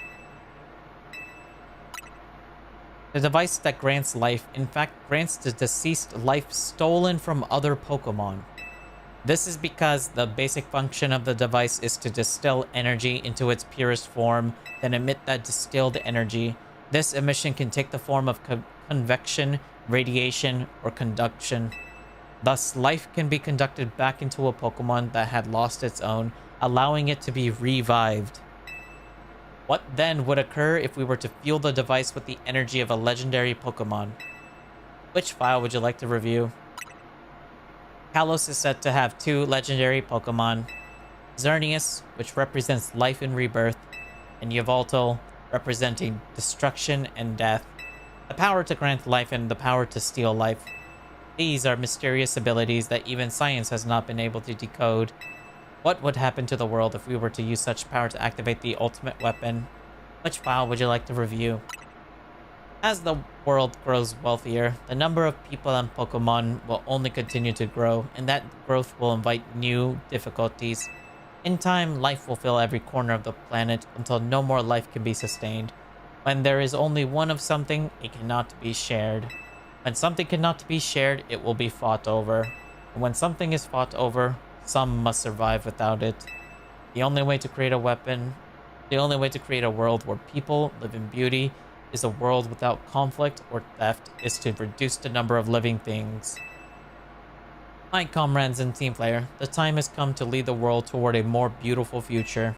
The device that grants life, in fact, grants the deceased life stolen from other Pokemon. This is because the basic function of the device is to distill energy into its purest form, then emit that distilled energy. This emission can take the form of convection, radiation, or conduction. Thus, life can be conducted back into a Pokemon that had lost its own, allowing it to be revived. What then would occur if we were to fuel the device with the energy of a legendary Pokemon? Which file would you like to review? Kalos is said to have 2 legendary Pokemon. Xerneas, which represents life and rebirth, and Yveltal, representing destruction and death. The power to grant life and the power to steal life. These are mysterious abilities that even science has not been able to decode. What would happen to the world if we were to use such power to activate the ultimate weapon? Which file would you like to review? As the world grows wealthier, the number of people and Pokemon will only continue to grow, and that growth will invite new difficulties. In time, life will fill every corner of the planet until no more life can be sustained. When there is only one of something, it cannot be shared. When something cannot be shared, it will be fought over. And when something is fought over, some must survive without it. The only way to create a world where people live in beauty is a world without conflict or theft is to reduce the number of living things. My comrades and team player, the time has come to lead the world toward a more beautiful future.